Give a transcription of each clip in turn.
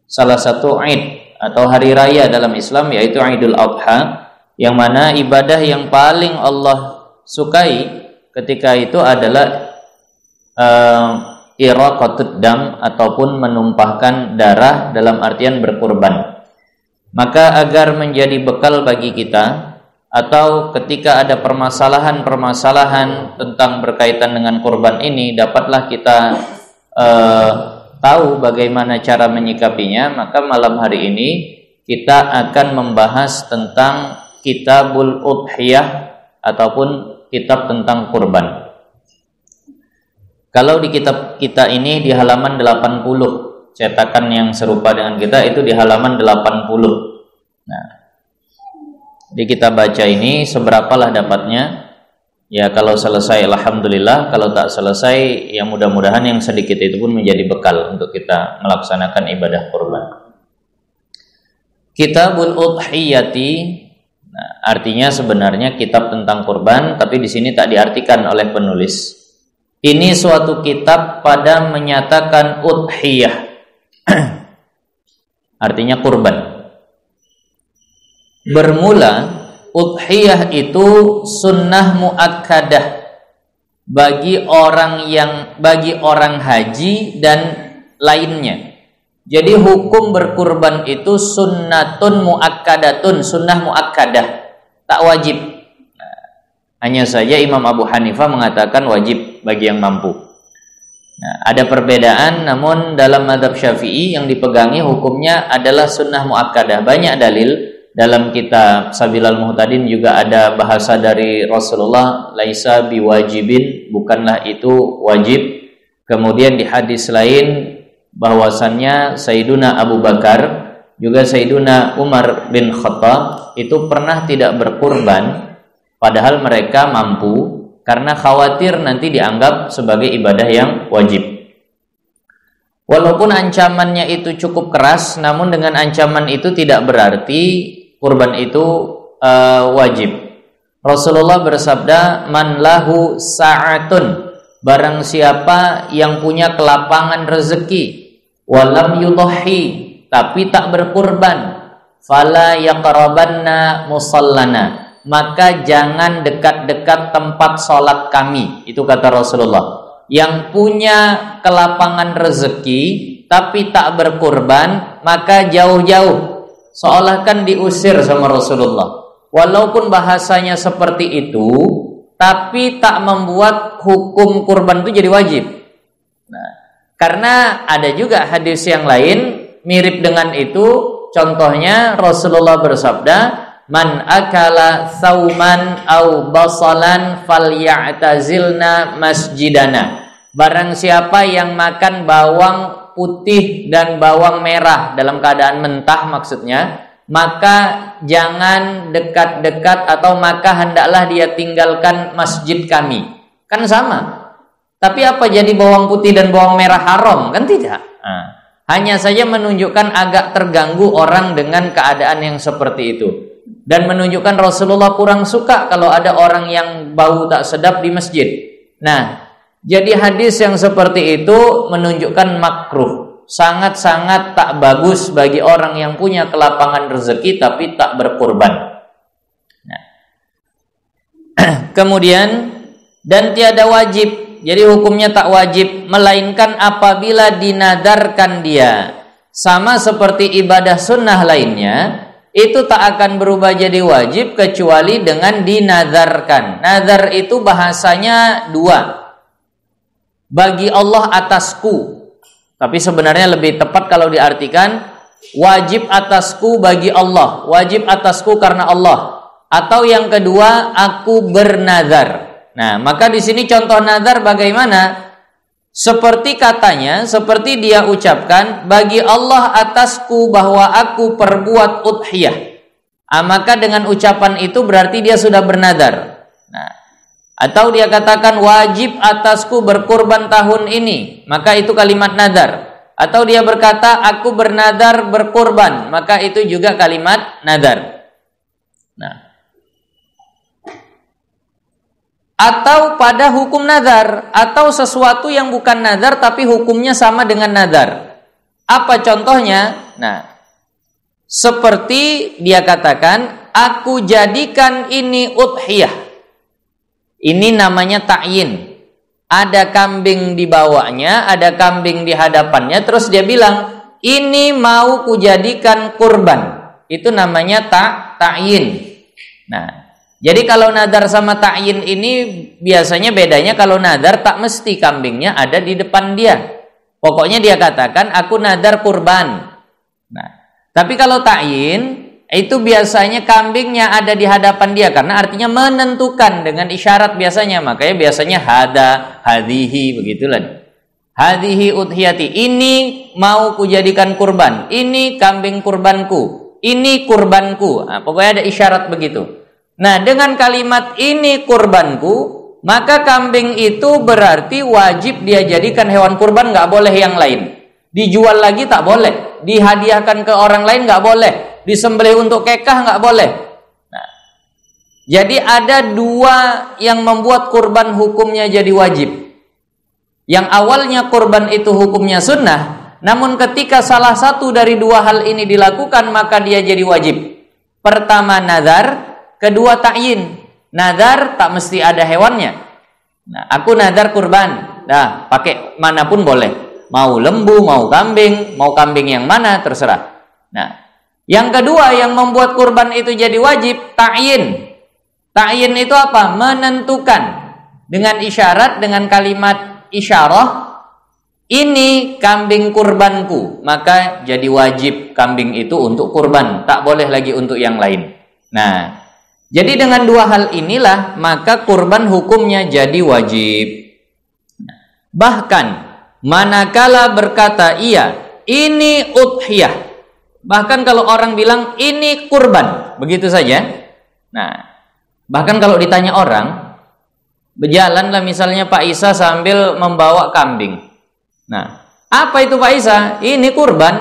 salah satu Id atau hari raya dalam Islam, yaitu Idul Adha, yang mana ibadah yang paling Allah sukai ketika itu adalah iraqatud dam ataupun menumpahkan darah dalam artian berkurban. Maka agar menjadi bekal bagi kita, atau ketika ada permasalahan-permasalahan tentang berkaitan dengan kurban ini, dapatlah kita tahu bagaimana cara menyikapinya, maka malam hari ini kita akan membahas tentang Kitabul Udhiyah ataupun kitab tentang kurban. Kalau di kitab kita ini di halaman 80, cetakan yang serupa dengan kita itu di halaman 80. Nah, di kita baca ini seberapalah dapatnya? Ya, kalau selesai alhamdulillah, kalau tak selesai ya mudah-mudahan yang sedikit itu pun menjadi bekal untuk kita melaksanakan ibadah kurban. Kitabul Udhiyati, nah, artinya sebenarnya kitab tentang kurban, tapi di sini tak diartikan oleh penulis. Ini suatu kitab pada menyatakan udhiyah, artinya kurban. Bermula udhiyah itu sunnah muakkadah bagi orang haji dan lainnya. Jadi hukum berkurban itu sunnatun muakkadatun, sunnah muakkadah, tak wajib. Hanya saja Imam Abu Hanifah mengatakan wajib bagi yang mampu. Nah, ada perbedaan, namun dalam mazhab Syafi'i yang dipegangi hukumnya adalah sunnah muakkadah. Banyak dalil dalam kitab Sabilal Muhtadin juga ada bahasa dari Rasulullah, laisa biwajibin, bukanlah itu wajib. Kemudian di hadis lain bahwasannya Sayyiduna Abu Bakar juga Sayyiduna Umar bin Khattab itu pernah tidak berkurban padahal mereka mampu, karena khawatir nanti dianggap sebagai ibadah yang wajib. Walaupun ancamannya itu cukup keras, namun dengan ancaman itu tidak berarti kurban itu wajib. Rasulullah bersabda, man lahu sa'atun, barang siapa yang punya kelapangan rezeki, walam yudhi, tapi tak berkurban, fala yaqrabanna musallana, maka jangan dekat-dekat tempat sholat kami. Itu kata Rasulullah. Yang punya kelapangan rezeki tapi tak berkurban, maka jauh-jauh, seolah kan diusir sama Rasulullah. Walaupun bahasanya seperti itu, tapi tak membuat hukum kurban itu jadi wajib. Nah, karena ada juga hadis yang lain mirip dengan itu. Contohnya Rasulullah bersabda, man akala sauman au basalan falyatazilna masjidana. Barang siapa yang makan bawang putih dan bawang merah dalam keadaan mentah maksudnya, maka jangan dekat-dekat atau maka hendaklah dia tinggalkan masjid kami. Kan sama. Tapi apa jadi bawang putih dan bawang merah haram? Kan tidak. Hanya saja menunjukkan agak terganggu orang dengan keadaan yang seperti itu. Dan menunjukkan Rasulullah kurang suka kalau ada orang yang bau tak sedap di masjid. Nah, jadi hadis yang seperti itu menunjukkan makruh, sangat-sangat tak bagus bagi orang yang punya kelapangan rezeki tapi tak berkurban. Nah. Kemudian, dan tiada wajib, jadi hukumnya tak wajib, melainkan apabila dinadarkan dia, sama seperti ibadah sunnah lainnya, itu tak akan berubah jadi wajib kecuali dengan dinadarkan. Nazar itu bahasanya dua. Bagi Allah atasku. Tapi sebenarnya lebih tepat kalau diartikan wajib atasku bagi Allah. Wajib atasku karena Allah. Atau yang kedua, aku bernazar. Nah, maka di sini contoh nazar bagaimana? Seperti katanya, seperti dia ucapkan, bagi Allah atasku bahwa aku perbuat udhiyah. Maka dengan ucapan itu berarti dia sudah bernadar. Nah, atau dia katakan wajib atasku berkurban tahun ini, maka itu kalimat nadar. Atau dia berkata aku bernadar berkurban, maka itu juga kalimat nadar. Nah, atau pada hukum nazar, atau sesuatu yang bukan nazar tapi hukumnya sama dengan nazar. Apa contohnya? Nah, seperti dia katakan, aku jadikan ini udhiyah. Ini namanya ta'yin. Ada kambing di bawahnya, ada kambing di hadapannya, terus dia bilang, ini mau kujadikan kurban. Itu namanya ta'yin. Nah, jadi kalau nadar sama ta'yin ini biasanya bedanya, kalau nadar tak mesti kambingnya ada di depan dia. Pokoknya dia katakan, aku nadar kurban. Nah, tapi kalau ta'yin itu biasanya kambingnya ada di hadapan dia, karena artinya menentukan dengan isyarat biasanya. Makanya biasanya hadihi, begitulah. Hadihi udhiyati, ini mau kujadikan kurban, ini kambing kurbanku, ini kurbanku. Nah, pokoknya ada isyarat begitu. Nah, dengan kalimat ini kurbanku, maka kambing itu berarti wajib dia jadikan hewan kurban, nggak boleh yang lain. Dijual lagi tak boleh, dihadiahkan ke orang lain nggak boleh, disembelih untuk kekah nggak boleh. Nah, jadi ada dua yang membuat kurban hukumnya jadi wajib. Yang awalnya kurban itu hukumnya sunnah, namun ketika salah satu dari dua hal ini dilakukan, maka dia jadi wajib. Pertama nadar, kedua ta'yin. Nadar tak mesti ada hewannya. Nah, aku nadar kurban, nah pakai manapun boleh. Mau lembu, mau kambing yang mana terserah. Nah, yang kedua yang membuat kurban itu jadi wajib, ta'yin. Ta'yin itu apa? Menentukan dengan isyarat, dengan kalimat isyarah, ini kambing kurbanku, maka jadi wajib kambing itu untuk kurban, tak boleh lagi untuk yang lain. Nah, jadi dengan dua hal inilah maka kurban hukumnya jadi wajib. Bahkan manakala berkata iya, ini udhiyah, bahkan kalau orang bilang ini kurban, begitu saja. Nah, bahkan kalau ditanya orang, berjalanlah misalnya Pak Isa sambil membawa kambing. Nah, apa itu Pak Isa? Ini kurban.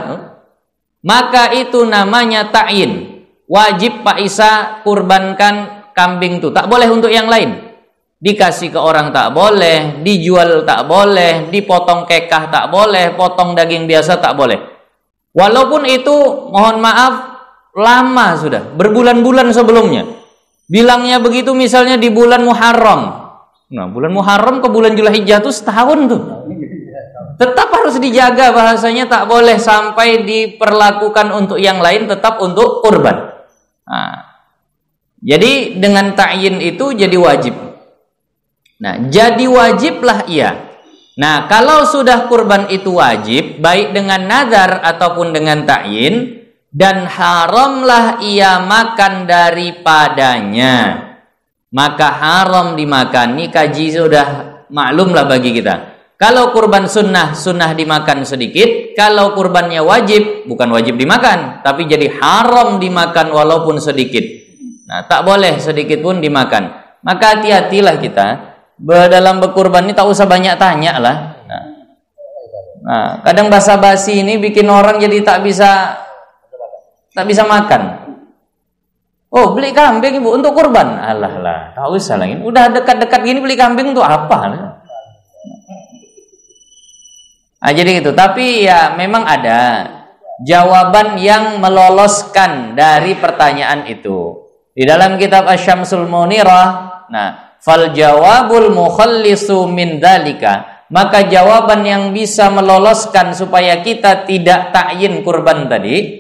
Maka itu namanya ta'yin. Wajib Pak Isa kurbankan kambing itu. Tak boleh untuk yang lain. Dikasih ke orang tak boleh, dijual tak boleh, dipotong kekah tak boleh, potong daging biasa tak boleh. Walaupun itu, mohon maaf, lama sudah, berbulan-bulan sebelumnya. Bilangnya begitu misalnya di bulan Muharram. Nah, bulan Muharram ke bulan Dzulhijjah itu setahun tuh. Tetap harus dijaga bahasanya, tak boleh sampai diperlakukan untuk yang lain, tetap untuk kurban. Nah, jadi dengan ta'yin itu jadi wajib. Nah, jadi wajiblah ia. Nah, kalau sudah kurban itu wajib, baik dengan nadar ataupun dengan ta'yin, dan haramlah ia makan daripadanya, maka haram dimakan. Ini kaji sudah maklumlah bagi kita. Kalau kurban sunnah dimakan sedikit. Kalau kurbannya wajib, bukan wajib dimakan, tapi jadi haram dimakan walaupun sedikit. Nah, tak boleh sedikit pun dimakan. Maka hati-hatilah kita dalam berkurban ini, tak usah banyak tanya lah. Nah, kadang basa-basi ini bikin orang jadi tak bisa makan. Oh, beli kambing ibu untuk kurban. Alah lah, tak usah lagi. Udah dekat-dekat gini beli kambing untuk apa? Nah, jadi gitu. Tapi ya memang ada jawaban yang meloloskan dari pertanyaan itu. Di dalam kitab Asy-Syamsul Munirah, nah, fal jawabul mukhallisu min dzalika, maka jawaban yang bisa meloloskan supaya kita tidak ta'yin kurban tadi,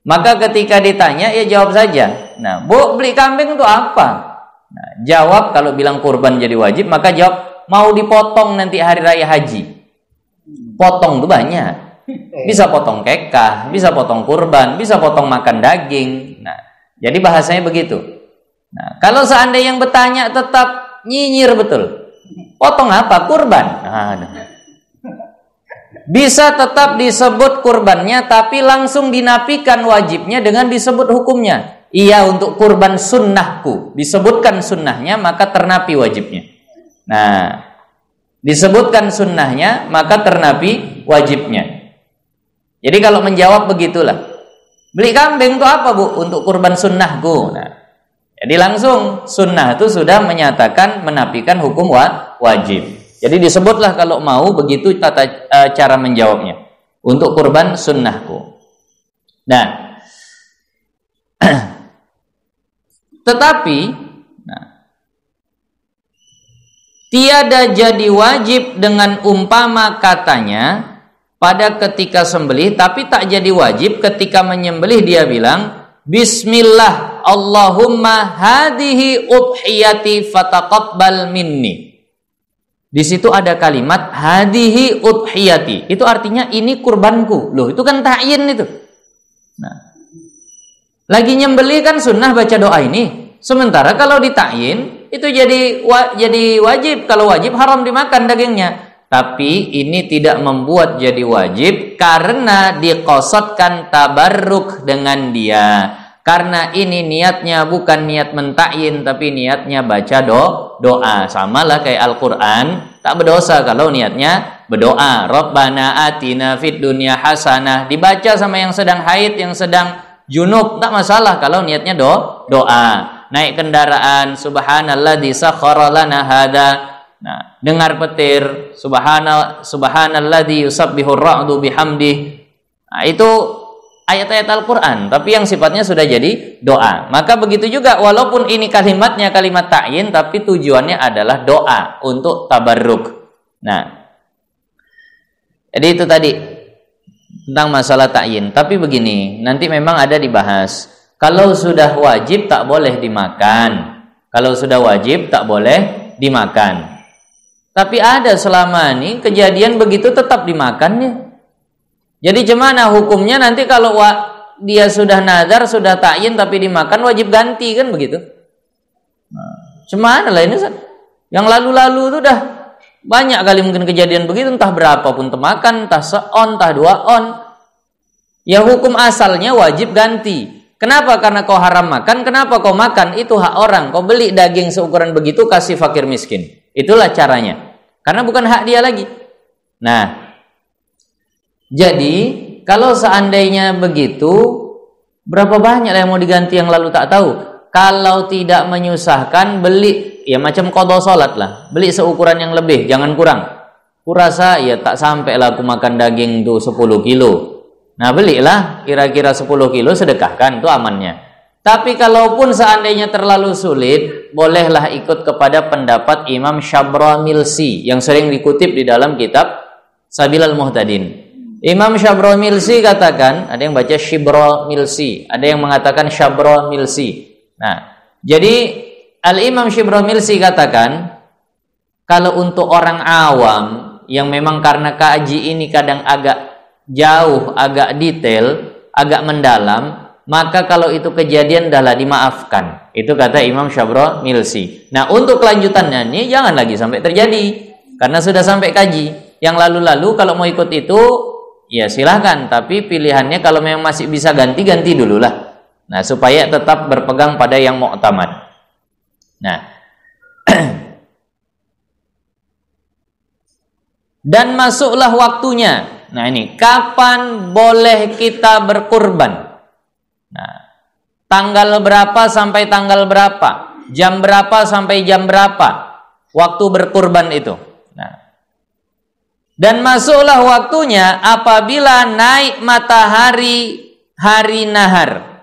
maka ketika ditanya ya jawab saja. Nah, Bu, beli kambing itu apa? Nah, jawab, kalau bilang kurban jadi wajib, maka jawab mau dipotong nanti hari raya haji. Potong itu banyak. Bisa potong kekah, bisa potong kurban, bisa potong makan daging. Nah, jadi bahasanya begitu. Nah, kalau seandainya yang bertanya tetap nyinyir betul, potong apa? Kurban. Nah, bisa tetap disebut kurbannya, tapi langsung dinafikan wajibnya dengan disebut hukumnya. Iya, untuk kurban sunnahku, disebutkan sunnahnya, maka ternapi wajibnya. Nah, disebutkan sunnahnya, maka ternapi wajibnya. Jadi kalau menjawab begitulah, beli kambing itu apa Bu? Untuk kurban sunnahku. Nah, jadi langsung sunnah itu sudah menyatakan menafikan hukum wajib. Jadi disebutlah kalau mau begitu cara menjawabnya. Untuk kurban sunnahku. Nah, tetapi tiada jadi wajib dengan umpama katanya pada ketika sembelih, tapi tak jadi wajib ketika menyembelih dia bilang Bismillah Allahumma hadihi udhiyati fataqabbal minni. Di situ ada kalimat hadihi udhiyati. Itu artinya ini kurbanku. Loh, itu kan ta'yin itu. Nah, lagi nyembelih kan sunnah baca doa ini. Sementara kalau ditakyin itu jadi wajib. Kalau wajib haram dimakan dagingnya. Tapi ini tidak membuat jadi wajib karena diqasadkan tabarruk dengan dia. Karena ini niatnya bukan niat mentakyin, tapi niatnya baca doa. Sama lah kayak Al-Quran, tak berdosa kalau niatnya berdoa. Rabbana atina fid dunya hasanah. Dibaca sama yang sedang haid, yang sedang junub, tak masalah kalau niatnya doa. Naik kendaraan, subhanalladzi sakhkhara lana hada. Nah, dengar petir, subhanalladzi yusabbihur ra'du bihamdih. Nah, itu ayat-ayat Al-Quran, tapi yang sifatnya sudah jadi doa. Maka begitu juga, walaupun ini kalimatnya kalimat ta'yin, tapi tujuannya adalah doa untuk tabarruk. Nah, jadi itu tadi tentang masalah ta'yin. Tapi begini, nanti memang ada dibahas. Kalau sudah wajib tak boleh dimakan. Kalau sudah wajib tak boleh dimakan. Tapi ada selama ini kejadian begitu tetap dimakannya. Jadi gimana hukumnya nanti kalau dia sudah nazar, sudah ta'yin tapi dimakan wajib ganti kan begitu? Gimana lah ini? Yang lalu-lalu itu dah banyak kali mungkin kejadian begitu, entah berapa pun temakan, entah seon, entah 2 on. Ya hukum asalnya wajib ganti. Kenapa? Karena kau haram makan. Kenapa kau makan? Itu hak orang. Kau beli daging seukuran begitu kasih fakir miskin. Itulah caranya. Karena bukan hak dia lagi. Nah, jadi kalau seandainya begitu, berapa banyak yang mau diganti yang lalu tak tahu. Kalau tidak menyusahkan, beli ya macam qadha salat lah. Beli seukuran yang lebih, jangan kurang. Kurasa ya tak sampai lah aku makan daging tuh 10 kilo. Nah, belilah kira-kira 10 kilo, sedekahkan, itu amannya. Tapi kalaupun seandainya terlalu sulit, bolehlah ikut kepada pendapat Imam Syabramilsi yang sering dikutip di dalam kitab Sabilal Muhtadin. Imam Syabramilsi katakan, ada yang baca Syibramilsi, ada yang mengatakan Syabramilsi. Nah, jadi Al-Imam Syibramilsi katakan, kalau untuk orang awam yang memang karena kaji ini kadang agak jauh, agak detail, agak mendalam, maka kalau itu kejadian adalah dimaafkan. Itu kata Imam Syabramilsi. Nah, untuk kelanjutannya ini jangan lagi sampai terjadi karena sudah sampai kaji. Yang lalu-lalu kalau mau ikut itu ya silahkan, tapi pilihannya kalau memang masih bisa ganti dulu lah. Nah, supaya tetap berpegang pada yang mu'tamad. Nah, dan masuklah waktunya. Nah, ini kapan boleh kita berkurban? Nah, tanggal berapa sampai tanggal berapa? Jam berapa sampai jam berapa? Waktu berkurban itu. Nah, dan masuklah waktunya apabila naik matahari hari nahar.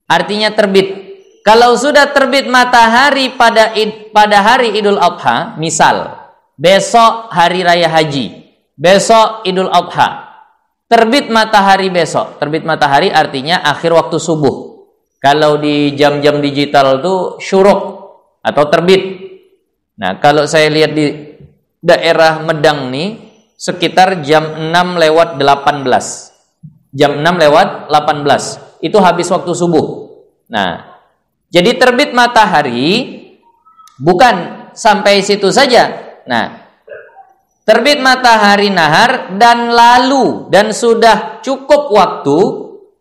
Artinya terbit. Kalau sudah terbit matahari pada hari Idul Adha, misal besok hari raya haji, besok Idul Adha, terbit matahari besok. Terbit matahari artinya akhir waktu subuh. Kalau di jam-jam digital itu syuruk atau terbit. Nah, kalau saya lihat di daerah Medang nih sekitar jam 6 lewat 18. Jam 6 lewat 18. Itu habis waktu subuh. Nah, jadi terbit matahari bukan sampai situ saja. Nah, terbit matahari nahar dan lalu dan sudah cukup waktu.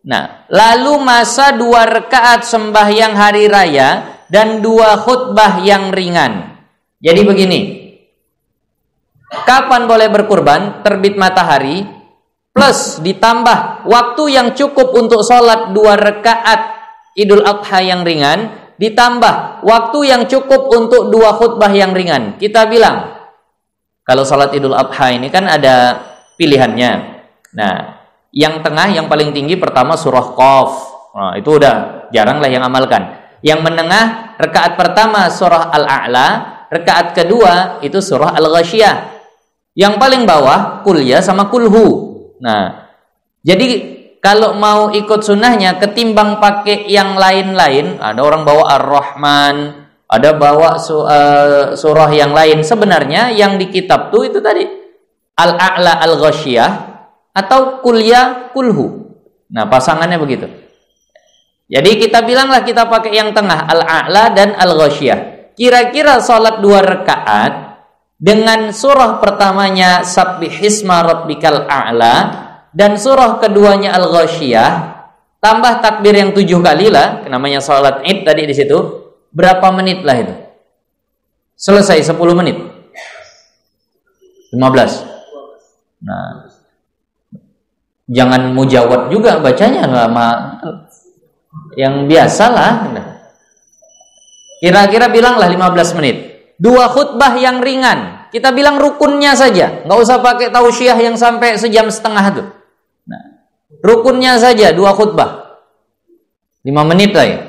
Nah, lalu masa 2 rakaat sembahyang hari raya dan 2 khutbah yang ringan. Jadi begini, kapan boleh berkurban? Terbit matahari plus ditambah waktu yang cukup untuk sholat 2 rakaat Idul Adha yang ringan, ditambah waktu yang cukup untuk 2 khutbah yang ringan. Kita bilang kalau salat Idul Adha ini kan ada pilihannya. Nah, Yang tengah yang paling tinggi pertama surah Qaf. Nah, itu udah jarang lah yang amalkan. Yang menengah rakaat pertama surah Al-A'la, rakaat kedua itu surah Al-Ghasyiyah. Yang paling bawah Qul ya sama Qul hu. Nah, jadi kalau mau ikut sunnahnya ketimbang pakai yang lain-lain, ada orang bawa Ar-Rahman, ada bawa surah yang lain. Sebenarnya yang di kitab tuh itu tadi Al-A'la Al-Ghasyiyah atau Qul ya Qul hu. Nah, pasangannya begitu. Jadi kita bilanglah kita pakai yang tengah Al-A'la dan Al-Ghasyiyah. Kira-kira salat 2 rakaat dengan surah pertamanya Sabbihisma Rabbikal A'la dan surah keduanya Al-Ghasyiyah tambah takbir yang 7 kali lah, namanya salat Id tadi di situ. Berapa menit lah itu? Selesai 10 menit. 15. Nah, jangan mujawad juga bacanya lama, yang biasalah. Kira-kira bilanglah 15 menit. 2 khutbah yang ringan, kita bilang rukunnya saja, nggak usah pakai tausiah yang sampai sejam setengah tuh. Nah, rukunnya saja 2 khutbah 5 menit lah ya.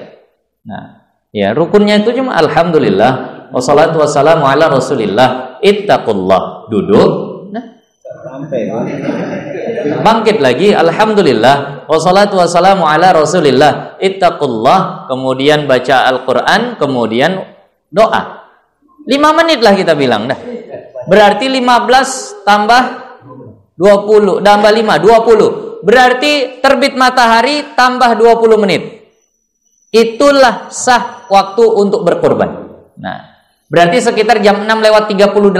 Nah, ya rukunnya itu cuma alhamdulillah wassalatu wassalamu ala rasulillah ittaqullah, duduk, sampai bangkit lagi alhamdulillah wassalatu wassalamu ala rasulillah ittaqullah, kemudian baca Al-Quran, kemudian doa. 5 menit lah kita bilang dah. Berarti 15 tambah 20 tambah 5 20. Berarti terbit matahari tambah 20 menit. Itulah sah waktu untuk berkorban. Nah, berarti sekitar jam 6:38.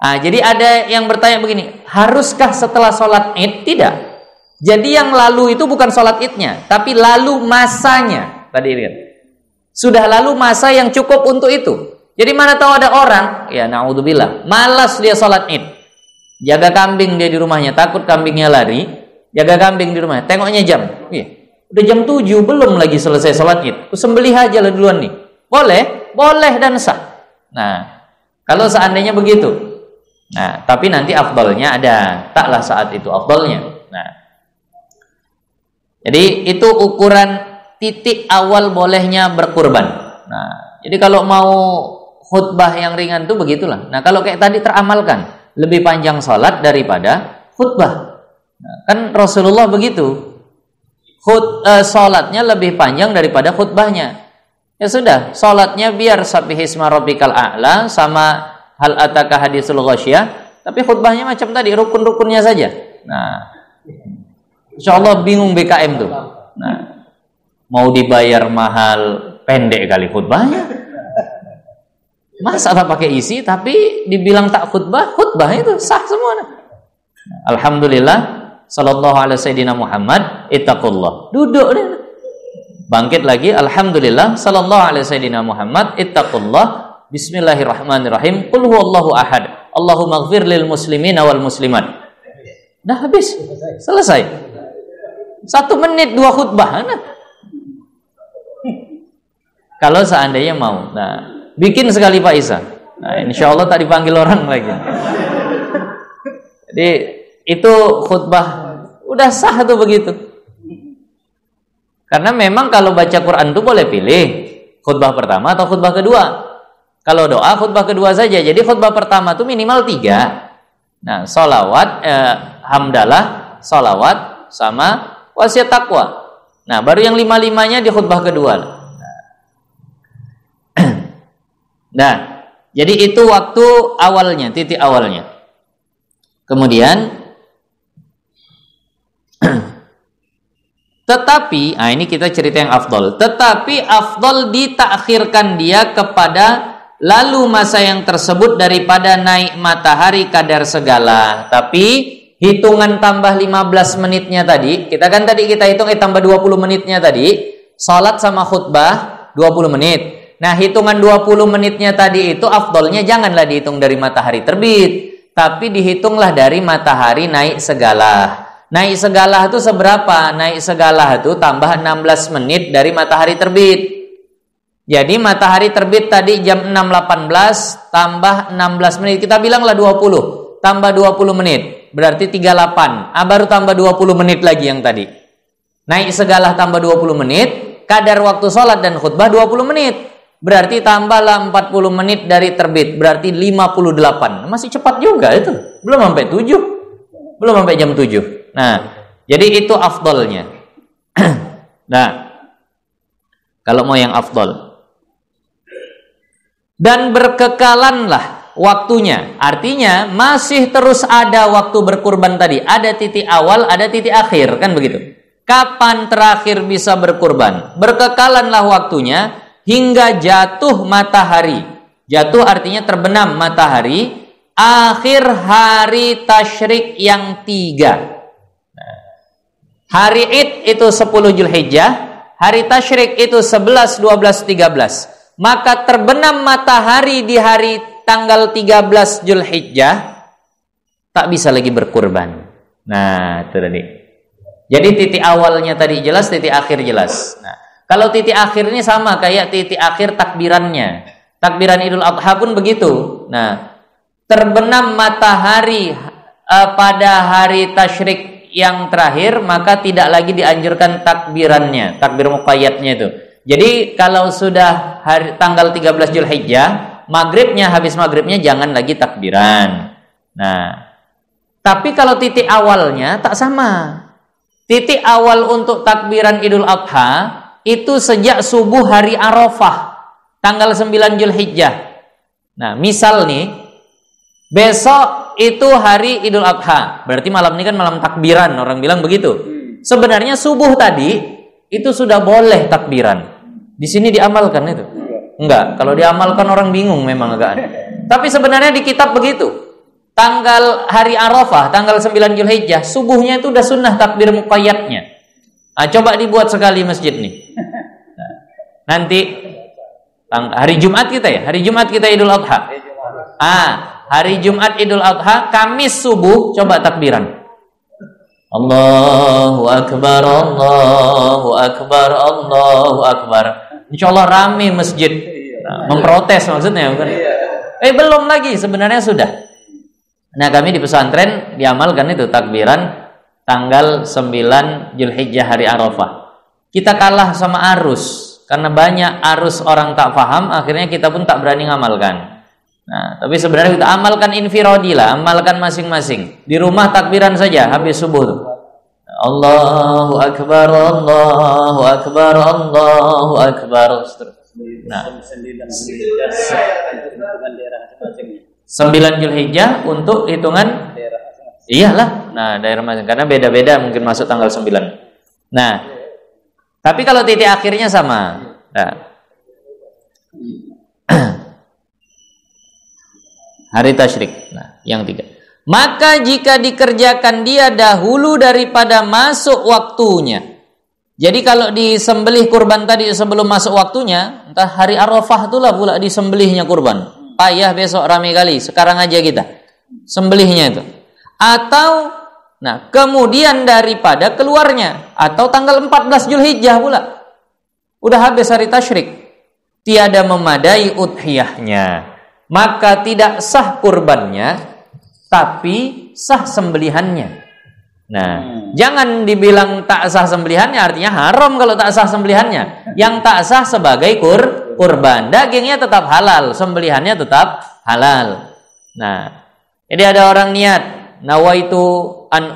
Nah, jadi ada yang bertanya begini, haruskah setelah sholat Id? Tidak. Jadi yang lalu itu bukan sholat Idnya, tapi lalu masanya. Tadi lihat, sudah lalu masa yang cukup untuk itu. Jadi mana tahu ada orang, ya naudzubillah, malas dia sholat Id, jaga kambing dia di rumahnya, takut kambingnya lari, jaga kambing di rumahnya, tengoknya jam, udah jam 7 belum lagi selesai sholat Id, aku sembelih aja lah duluan nih. Boleh dan sah. Nah, kalau seandainya begitu. Nah, tapi nanti afdalnya ada, taklah saat itu afdalnya. Nah, jadi itu ukuran titik awal bolehnya berkurban. Nah, jadi kalau mau khutbah yang ringan tuh begitulah. Nah, kalau kayak tadi teramalkan, lebih panjang salat daripada khutbah. Nah, kan Rasulullah begitu. Salatnya lebih panjang daripada khutbahnya. Ya sudah, salatnya biar Sabbihisma Rabbikal A'la sama Hal ataka hadisul ghasyiyah, tapi khutbahnya macam tadi, rukun-rukunnya saja. Nah, insyaallah bingung BKM tuh. Nah, mau dibayar mahal, pendek kali khutbahnya. Masa tak pakai isi tapi dibilang tak khutbah itu sah semua. Nah, alhamdulillah sallallahu alaihi sayyidina Muhammad ittaqullah. Duduk deh. Bangkit lagi, alhamdulillah sallallahu alaihi sayyidina Muhammad ittaqullah. Bismillahirrahmanirrahim. Qul huwallahu ahad. Allahumma ighfir lil muslimina wal muslimat. Dah habis. Selesai. 1 menit 2 khutbah. Nah. Kalau seandainya mau. Nah, bikin sekali Pak Isa. Nah, insyaallah tak dipanggil orang lagi. Jadi itu khutbah udah sah tuh begitu. Karena memang kalau baca Quran tuh boleh pilih khutbah pertama atau khutbah kedua. Kalau doa khutbah kedua saja. Jadi khutbah pertama tuh minimal 3. Nah, sholawat, hamdalah, sholawat sama wasiat takwa. Nah, baru yang 5-5-nya di khutbah kedua. Nah, jadi itu waktu awalnya, titik awalnya. Kemudian tetapi, ini kita cerita yang afdol. Tetapi afdol ditakhirkan dia kepada lalu masa yang tersebut daripada naik matahari kadar segala. Tapi hitungan tambah 15 menitnya tadi, kita hitung tambah 20 menitnya tadi, salat sama khutbah 20 menit. Nah, hitungan 20 menitnya tadi itu afdolnya janganlah dihitung dari matahari terbit, tapi dihitunglah dari matahari naik segala. Naik segala itu seberapa? Naik segala itu tambah 16 menit dari matahari terbit. Jadi matahari terbit tadi jam 6.18 tambah 16 menit. Kita bilanglah 20 tambah 20 menit. berarti 38. Baru tambah 20 menit lagi yang tadi. Naik segala tambah 20 menit, kadar waktu sholat dan khutbah 20 menit. Berarti tambahlah 40 menit dari terbit, berarti 58. Masih cepat juga itu. Belum sampai 7. Belum sampai jam 7. Nah, jadi itu afdolnya. Nah, kalau mau yang afdol. Dan berkekalanlah waktunya. Artinya masih terus ada waktu berkurban tadi. Ada titik awal, ada titik akhir, kan begitu. Kapan terakhir bisa berkurban? Berkekalanlah waktunya hingga jatuh matahari. Jatuh artinya terbenam matahari akhir hari tasyrik yang 3. Hari Id itu 10 Zulhijjah, hari tasyrik itu 11, 12, 13. Maka terbenam matahari di hari tanggal 13 Zulhijjah, tak bisa lagi berkurban. Nah, itu tadi. Jadi titik awalnya tadi jelas, titik akhir jelas. Nah, kalau titik akhir ini sama kayak titik akhir takbirannya. Takbiran Idul Adha pun begitu. Nah, terbenam matahari pada hari tasyrik yang terakhir, maka tidak lagi dianjurkan takbirannya, takbir muqayyadnya itu. Jadi kalau sudah hari tanggal 13 Zulhijjah, habis maghribnya jangan lagi takbiran. Nah, tapi kalau titik awalnya tak sama. Titik awal untuk takbiran Idul Adha itu sejak subuh hari Arafah, tanggal 9 Zulhijjah. Nah, misal nih, besok itu hari Idul Adha, berarti malam ini kan malam takbiran, orang bilang begitu. Sebenarnya subuh tadi itu sudah boleh takbiran. Di sini diamalkan itu? Enggak. Kalau diamalkan orang bingung memang agak aneh. Tapi sebenarnya di kitab begitu. Tanggal hari Arafah, tanggal 9 Zulhijjah, subuhnya itu udah sunnah takbir muqayyadnya. Nah, coba dibuat sekali masjid nih. Nanti hari Jumat kita ya, hari Jumat kita Idul Adha. Hari Jumat Idul Adha, Kamis subuh coba takbiran. Allahu Akbar, Allahu Akbar, Allahu Akbar. Insya Allah rame masjid. Memprotes maksudnya bukan? Belum lagi, sebenarnya sudah. Nah, kami di pesantren diamalkan itu takbiran tanggal 9 Zulhijjah hari Arafah. Kita kalah sama arus, karena banyak arus orang tak paham, akhirnya kita pun tak berani ngamalkan. Nah, tapi sebenarnya kita amalkan infiradi lah, amalkan masing-masing. Di rumah takbiran saja habis subuh tuh. Allahu Akbar, Allahu Akbar, Allahu Akbar. Nah, 9 Zulhijjah untuk hitungan iyalah. Nah, daerah masing karena beda-beda mungkin masuk tanggal 9. Nah, tapi kalau titik akhirnya sama. Nah, hari tasyrik. Nah, yang 3. Maka jika dikerjakan dia dahulu daripada masuk waktunya. Jadi kalau disembelih kurban tadi sebelum masuk waktunya, entah hari Arafah itulah pula disembelihnya kurban. Payah besok rame kali, sekarang aja kita sembelihnya itu. Atau kemudian daripada keluarnya, atau tanggal 14 Zulhijjah pula. Udah habis hari tasyrik. Tiada memadai udhiyahnya. Maka tidak sah kurbannya, tapi sah sembelihannya. Nah, jangan dibilang tak sah sembelihannya, artinya haram kalau tak sah sembelihannya. Yang tak sah sebagai kurban. Dagingnya tetap halal, sembelihannya tetap halal. Nah, jadi ada orang niat nawaitu an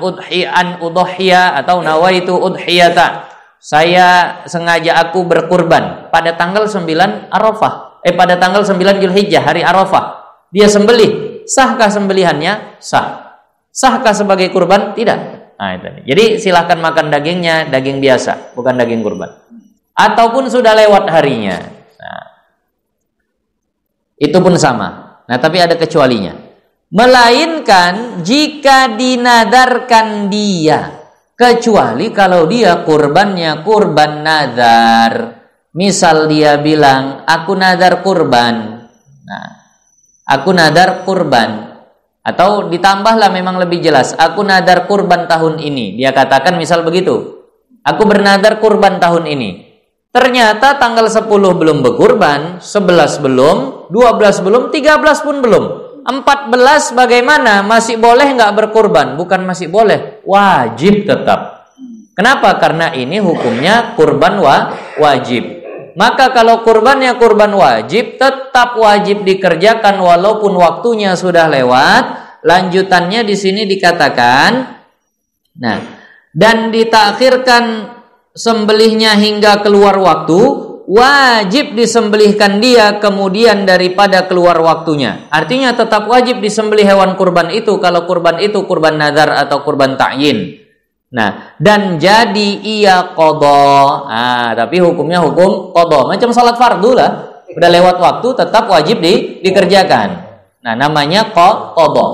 udhiya atau nawaitu udhiyata. Saya sengaja aku berkurban pada tanggal 9 Arafah. Pada tanggal 9 Zulhijjah hari Arafah. Dia sembelih. Sahkah sembelihannya? Sah. Sahkah sebagai kurban? Tidak. Nah, itu. Jadi silahkan makan dagingnya, daging biasa, bukan daging kurban. Ataupun sudah lewat harinya. Nah, itu pun sama. Nah, tapi ada kecualinya. Melainkan jika dinadarkan dia. Kecuali kalau dia kurbannya kurban nazar. Misal dia bilang, aku nazar kurban. Nah, aku nadar kurban. Atau ditambahlah memang lebih jelas, aku nadar kurban tahun ini. Dia katakan misal begitu, aku bernadar kurban tahun ini. Ternyata tanggal 10 belum berkurban, 11 belum, 12 belum, 13 pun belum. 14 bagaimana? Masih boleh nggak berkurban? Bukan masih boleh, wajib tetap. Kenapa? Karena ini hukumnya kurban wajib. Maka kalau kurbannya kurban wajib, tetap wajib dikerjakan walaupun waktunya sudah lewat. Lanjutannya di sini dikatakan, nah, dan ditakhirkan sembelihnya hingga keluar waktu. Wajib disembelihkan dia kemudian daripada keluar waktunya. Artinya tetap wajib disembelih hewan kurban itu kalau kurban itu kurban nazar atau kurban ta'yin. Nah, dan jadi ia qadha. Tapi hukumnya hukum qadha. Macam salat fardu lah. Udah lewat waktu tetap wajib dikerjakan. Nah, namanya qadha.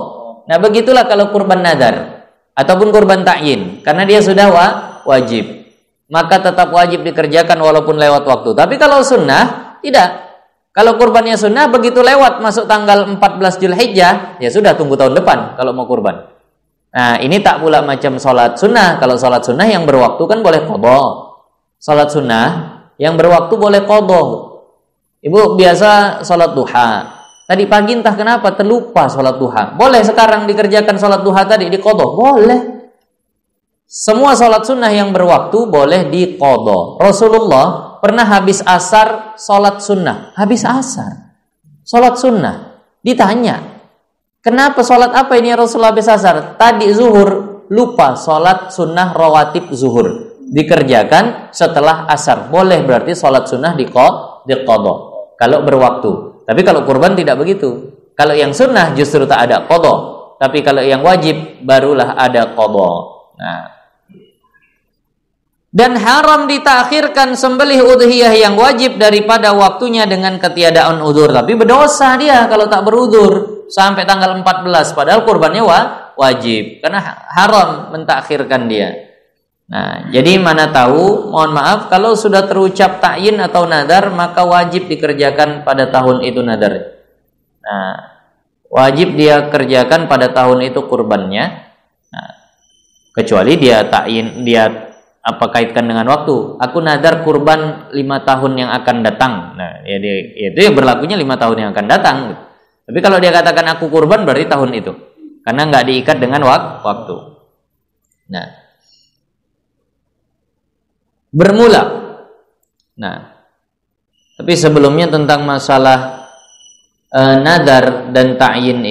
Nah, begitulah kalau kurban nazar ataupun kurban ta'yin, karena dia sudah wajib. Maka tetap wajib dikerjakan walaupun lewat waktu. Tapi kalau sunnah, tidak. Kalau kurbannya sunnah, begitu lewat masuk tanggal 14 Zulhijjah, ya sudah, tunggu tahun depan kalau mau kurban. Nah, ini tak pula macam sholat sunnah. Kalau sholat sunnah yang berwaktu kan boleh qadha. Sholat sunnah yang berwaktu boleh qadha. Ibu biasa sholat duha. Tadi pagi entah kenapa terlupa sholat duha. Boleh sekarang dikerjakan sholat duha tadi, di qadha? Boleh. Semua sholat sunnah yang berwaktu boleh diqadha. Rasulullah pernah habis asar sholat sunnah. Habis asar sholat sunnah. Ditanya, kenapa sholat apa ini Rasulullah habis asar? Tadi zuhur, lupa sholat sunnah rawatib zuhur. Dikerjakan setelah asar. Boleh berarti sholat sunnah diqadha kalau berwaktu. Tapi kalau kurban tidak begitu. Kalau yang sunnah justru tak ada qadha. Tapi kalau yang wajib barulah ada qadha. Nah, dan haram ditakhirkan sembelih udhiyah yang wajib daripada waktunya dengan ketiadaan udzur. Tapi berdosa dia kalau tak berudzur sampai tanggal 14, padahal kurbannya wajib, karena haram mentakhirkan dia. Nah, jadi mana tahu, mohon maaf, kalau sudah terucap ta'yin atau nadar, maka wajib dikerjakan pada tahun itu nadar. Nah, wajib dia kerjakan pada tahun itu kurbannya. Nah, kecuali dia ta'yin, dia kaitkan dengan waktu. Aku nadar kurban 5 tahun yang akan datang. Nah, itu ya berlakunya 5 tahun yang akan datang. Tapi kalau dia katakan aku kurban berarti tahun itu, karena nggak diikat dengan waktu. Nah, bermula. Nah, tapi sebelumnya tentang masalah nadar dan ta'yin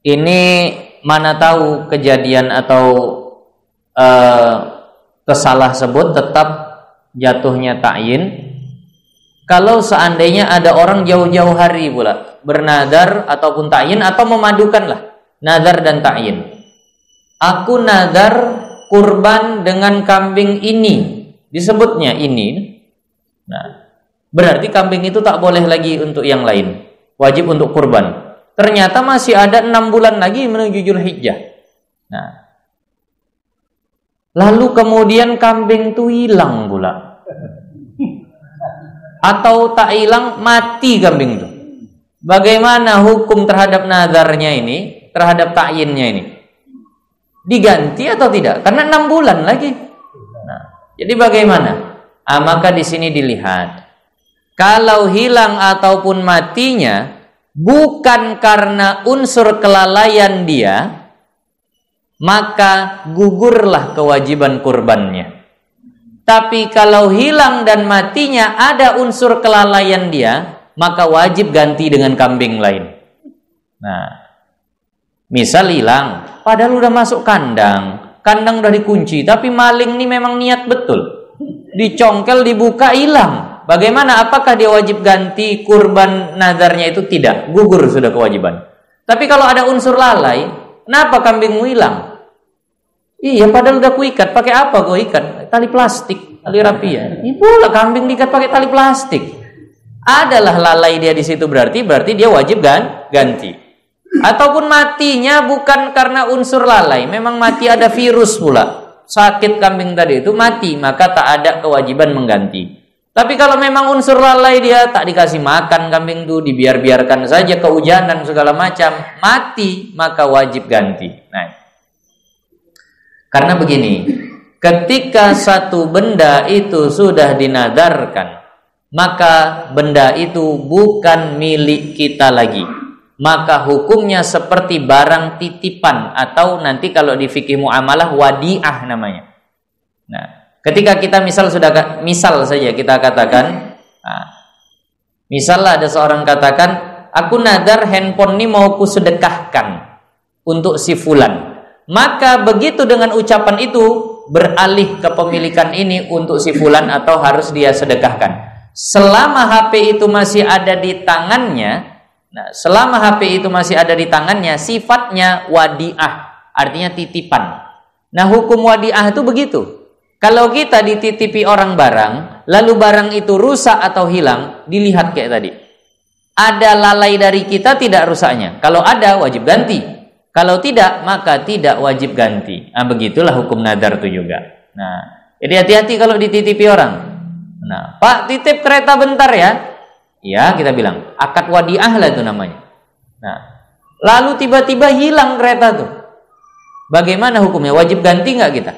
ini mana tahu kejadian atau kesalah sebut tetap jatuhnya ta'yin. Kalau seandainya ada orang jauh-jauh hari pula bernadar ataupun ta'yin, atau memadukanlah nadar dan ta'yin. Aku nadar kurban dengan kambing ini, disebutnya ini. Nah, berarti kambing itu tak boleh lagi untuk yang lain, wajib untuk kurban. Ternyata masih ada 6 bulan lagi menuju Zulhijjah. Nah, lalu kemudian kambing itu hilang pula, atau tak hilang, mati kambing itu. Bagaimana hukum terhadap nadarnya ini, terhadap ta'yinnya ini? Diganti atau tidak? Karena 6 bulan lagi. Nah, jadi bagaimana? Maka di sini dilihat, kalau hilang ataupun matinya bukan karena unsur kelalaian dia, maka gugurlah kewajiban kurbannya. Tapi kalau hilang dan matinya ada unsur kelalaian dia, maka wajib ganti dengan kambing lain. Nah, misal hilang, padahal udah masuk kandang udah dikunci, tapi maling ini memang niat betul, dicongkel, dibuka, hilang. Bagaimana? Apakah dia wajib ganti kurban nadarnya itu? Tidak, gugur sudah kewajiban. Tapi kalau ada unsur lalai, kenapa kambingmu hilang? Iya, padahal udah kuikat. Pakai apa kau ikat? Tali plastik, tali rapia. Ini pula kambing diikat pakai tali plastik. Adalah lalai dia di situ, berarti dia wajib ganti. Ataupun matinya bukan karena unsur lalai, memang mati ada virus pula. Sakit kambing tadi itu mati, maka tak ada kewajiban mengganti. Tapi kalau memang unsur lalai dia, tak dikasih makan kambing itu, dibiarkan saja, kehujanan segala macam, mati, maka wajib ganti. Nah, karena begini, ketika satu benda itu sudah dinadarkan, maka benda itu bukan milik kita lagi, maka hukumnya seperti barang titipan, atau nanti kalau di fikih muamalah wadiah namanya. Nah, ketika kita misal saja kita katakan, misal ada seorang katakan, aku nadar handphone ini mau ku sedekahkan untuk si fulan. Maka begitu dengan ucapan itu beralih kepemilikan ini untuk si fulan atau harus dia sedekahkan. Selama HP itu masih ada di tangannya, sifatnya wadiah, artinya titipan. Nah, hukum wadiah itu begitu. Kalau kita dititipi orang barang, lalu barang itu rusak atau hilang, dilihat kayak tadi. Ada lalai dari kita tidak rusaknya. Kalau ada, wajib ganti. Kalau tidak, maka tidak wajib ganti. Nah, begitulah hukum nadar itu juga. Nah, jadi hati-hati kalau dititipi orang. Nah, Pak, titip kereta bentar ya. Ya, kita bilang akad wadiah lah itu namanya. Nah, lalu tiba-tiba hilang kereta tuh. Bagaimana hukumnya? Wajib ganti nggak kita?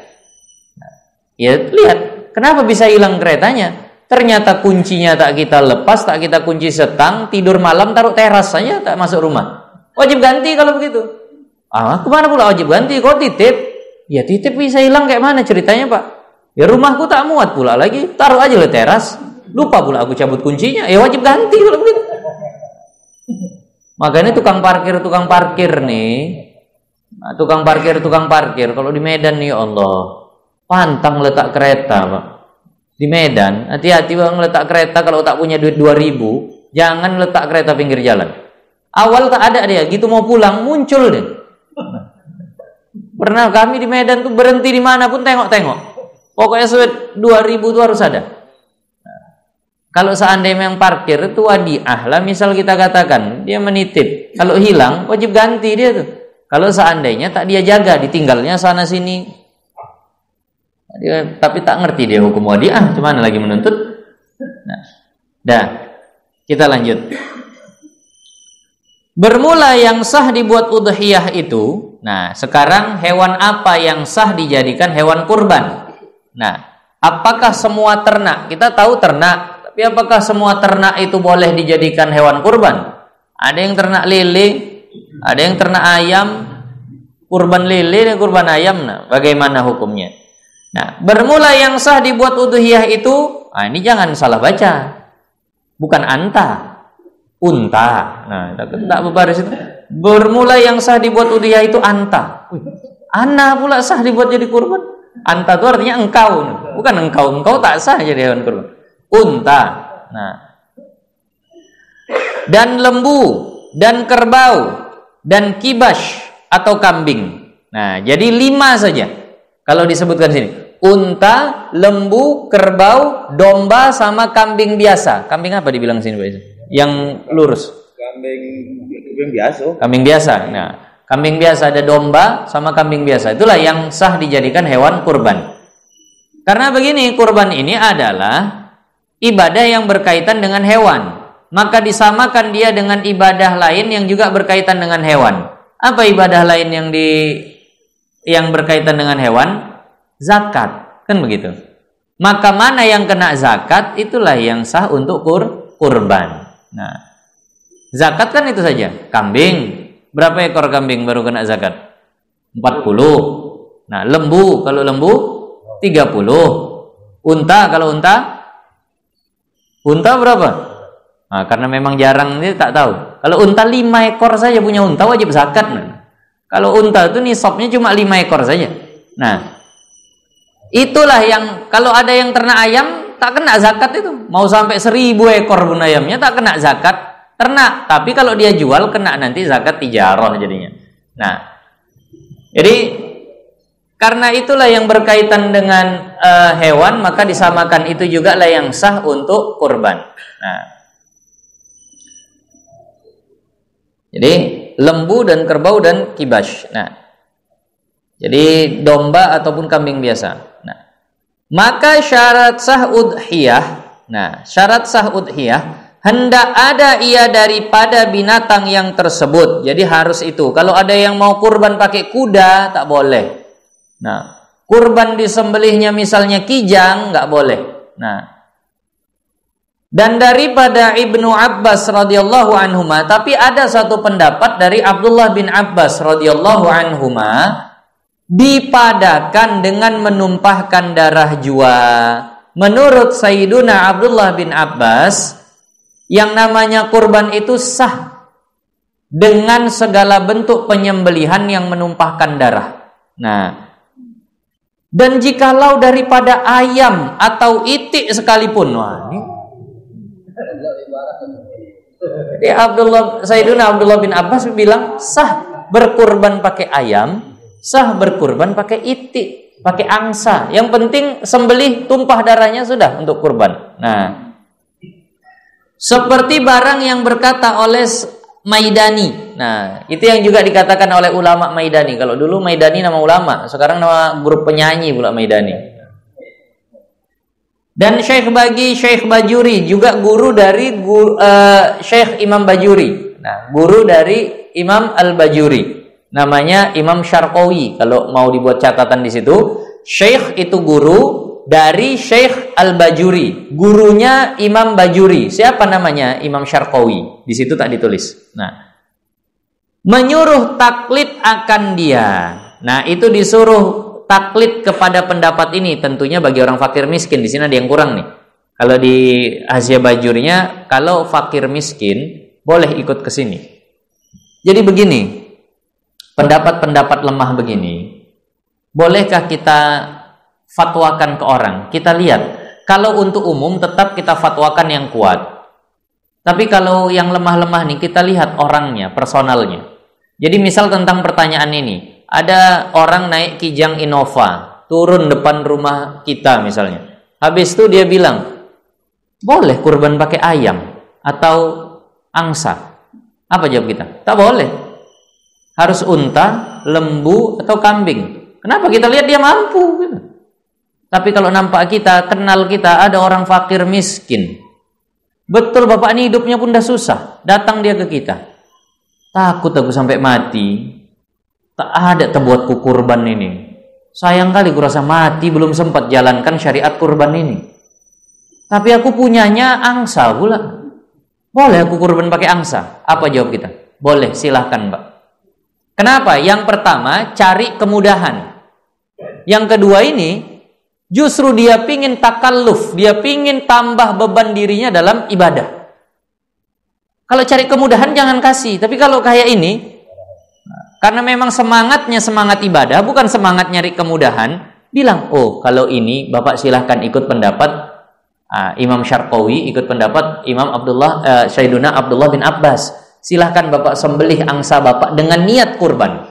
Nah, ya lihat, kenapa bisa hilang keretanya? Ternyata kuncinya tak kita lepas, tak kita kunci setang, tidur malam taruh teras saja, tak masuk rumah. Wajib ganti kalau begitu. Kemana pula wajib ganti? Kok titip? Ya titip bisa hilang kayak mana ceritanya, Pak? Ya rumahku tak muat pula lagi, taruh aja di teras. Lupa pula aku cabut kuncinya, ya wajib ganti kalau begitu. Makanya tukang parkir nih, tukang parkir kalau di Medan nih, ya Allah, pantang letak kereta, Pak. Di Medan, hati-hati Bang letak kereta kalau tak punya duit 2.000, jangan letak kereta pinggir jalan. Awal tak ada dia, gitu mau pulang muncul deh. Pernah kami di Medan tuh berhenti di mana pun tengok-tengok. Pokoknya sudah 2.000 itu harus ada. Kalau seandainya yang parkir itu wadiah lah, misal kita katakan dia menitip, kalau hilang wajib ganti dia tuh. Kalau seandainya tak dia jaga, ditinggalnya sana sini, tapi tak ngerti dia hukum wadiah, cuman lagi menuntut. Nah, kita lanjut. Bermula yang sah dibuat udhiyah itu. Nah, sekarang hewan apa yang sah dijadikan hewan kurban? Nah, apakah semua ternak? Kita tahu ternak, tapi apakah semua ternak itu boleh dijadikan hewan kurban? Ada yang ternak lele, ada yang ternak ayam, kurban lele dan kurban ayam. Nah, bagaimana hukumnya? Nah, bermula yang sah dibuat udhiyah itu, ini jangan salah baca. Bukan anta, unta. Nah, tak berbaris itu. Bermula yang sah dibuat udhiyah itu anta. Ana pula sah dibuat jadi kurban. Anta itu artinya engkau, bukan engkau tak sah jadi hewan kurban. Unta. Nah, dan lembu, dan kerbau, dan kibas atau kambing. Nah, jadi 5 saja. Kalau disebutkan sini, unta, lembu, kerbau, domba, sama kambing biasa. Kambing apa dibilang sini, Pak? Yang lurus. Kambing biasa. Kambing biasa. Nah, kambing biasa, ada domba sama kambing biasa. Itulah yang sah dijadikan hewan kurban. Karena begini, kurban ini adalah ibadah yang berkaitan dengan hewan. Maka disamakan dia dengan ibadah lain yang juga berkaitan dengan hewan. Apa ibadah lain yang berkaitan dengan hewan? Zakat, kan begitu. Maka mana yang kena zakat, itulah yang sah untuk kurban. Nah, zakat kan itu saja. Kambing, berapa ekor kambing baru kena zakat? 40. Nah, lembu, kalau lembu 30. Unta, kalau unta berapa? Nah, karena memang jarang, dia tak tahu. Kalau unta 5 ekor saja punya unta wajib zakat. Nah, kalau unta itu nisabnya cuma 5 ekor saja. Nah, itulah yang kalau ada yang ternak ayam tak kena zakat itu. Mau sampai 1000 ekor pun ayamnya tak kena zakat ternak. Tapi kalau dia jual kena nanti zakat tijarah jadinya. Nah, jadi karena itulah yang berkaitan dengan hewan, maka disamakan itu juga lah yang sah untuk kurban. Nah, jadi lembu dan kerbau dan kibas. Nah, jadi domba ataupun kambing biasa. Nah, maka syarat sah udhiyah. Nah, syarat sah udhiyah hendak ada ia daripada binatang yang tersebut. Jadi harus itu. Kalau ada yang mau kurban pakai kuda, tak boleh. Nah, kurban disembelihnya misalnya kijang, nggak boleh. Nah, Dan daripada Ibnu Abbas radhiyallahu anhuma, tapi ada satu pendapat dari Abdullah bin Abbas radhiyallahu anhuma, dipadakan dengan menumpahkan darah jua. Menurut Sayyiduna Abdullah bin Abbas, yang namanya kurban itu sah dengan segala bentuk penyembelihan yang menumpahkan darah. Nah, dan jikalau daripada ayam atau itik sekalipun, wah ini Sayyiduna Abdullah bin Abbas bilang sah berkurban pakai ayam, sah berkurban pakai itik, pakai angsa. Yang penting sembelih, tumpah darahnya sudah untuk kurban. Nah, seperti barang yang berkata oleh Maidani. Nah, itu yang juga dikatakan oleh ulama Maidani. Kalau dulu Maidani nama ulama, sekarang nama grup penyanyi pula Maidani. Dan Syekh Bajuri juga guru dari Syekh Imam Bajuri. Nah, guru dari Imam Al-Bajuri. Namanya Imam Syarqawi. Kalau mau dibuat catatan di situ, Syekh itu guru dari Syekh Al-Bajuri. Gurunya Imam Bajuri. Siapa namanya? Imam Syarqawi. Di situ tak ditulis. Nah, menyuruh taklid akan dia. Nah, itu disuruh taklid kepada pendapat ini, tentunya bagi orang fakir miskin. Di sini ada yang kurang nih. Kalau di Hasyiah Bajurinya, kalau fakir miskin boleh ikut ke sini. Jadi begini, pendapat-pendapat lemah begini, bolehkah kita fatwakan ke orang? Kita lihat, kalau untuk umum tetap kita fatwakan yang kuat. Tapi kalau yang lemah-lemah nih, kita lihat orangnya, personalnya. Jadi misal tentang pertanyaan ini, ada orang naik Kijang Innova, turun depan rumah kita misalnya. Habis itu dia bilang, boleh kurban pakai ayam atau angsa? Apa jawab kita? Tak boleh. Harus unta, lembu, atau kambing. Kenapa? Kita lihat dia mampu gitu. Tapi kalau nampak kita, kenal kita, ada orang fakir miskin. Betul bapak ini hidupnya pun dah susah. Datang dia ke kita. Takut aku sampai mati. Tak ada terbuatku kurban ini. Sayang kali kurasa mati belum sempat jalankan syariat kurban ini. Tapi aku punyanya angsa pula. Boleh aku kurban pakai angsa? Apa jawab kita? Boleh, silahkan Mbak. Kenapa? Yang pertama, cari kemudahan. Yang kedua ini, justru dia pingin takalluf. Dia pingin tambah beban dirinya dalam ibadah. Kalau cari kemudahan jangan kasih. Tapi kalau kayak ini, karena memang semangatnya semangat ibadah, bukan semangat nyari kemudahan, bilang, oh kalau ini Bapak silahkan ikut pendapat Imam Syarqawi, ikut pendapat Imam Sayyiduna Abdullah bin Abbas. Silahkan Bapak sembelih angsa Bapak dengan niat kurban.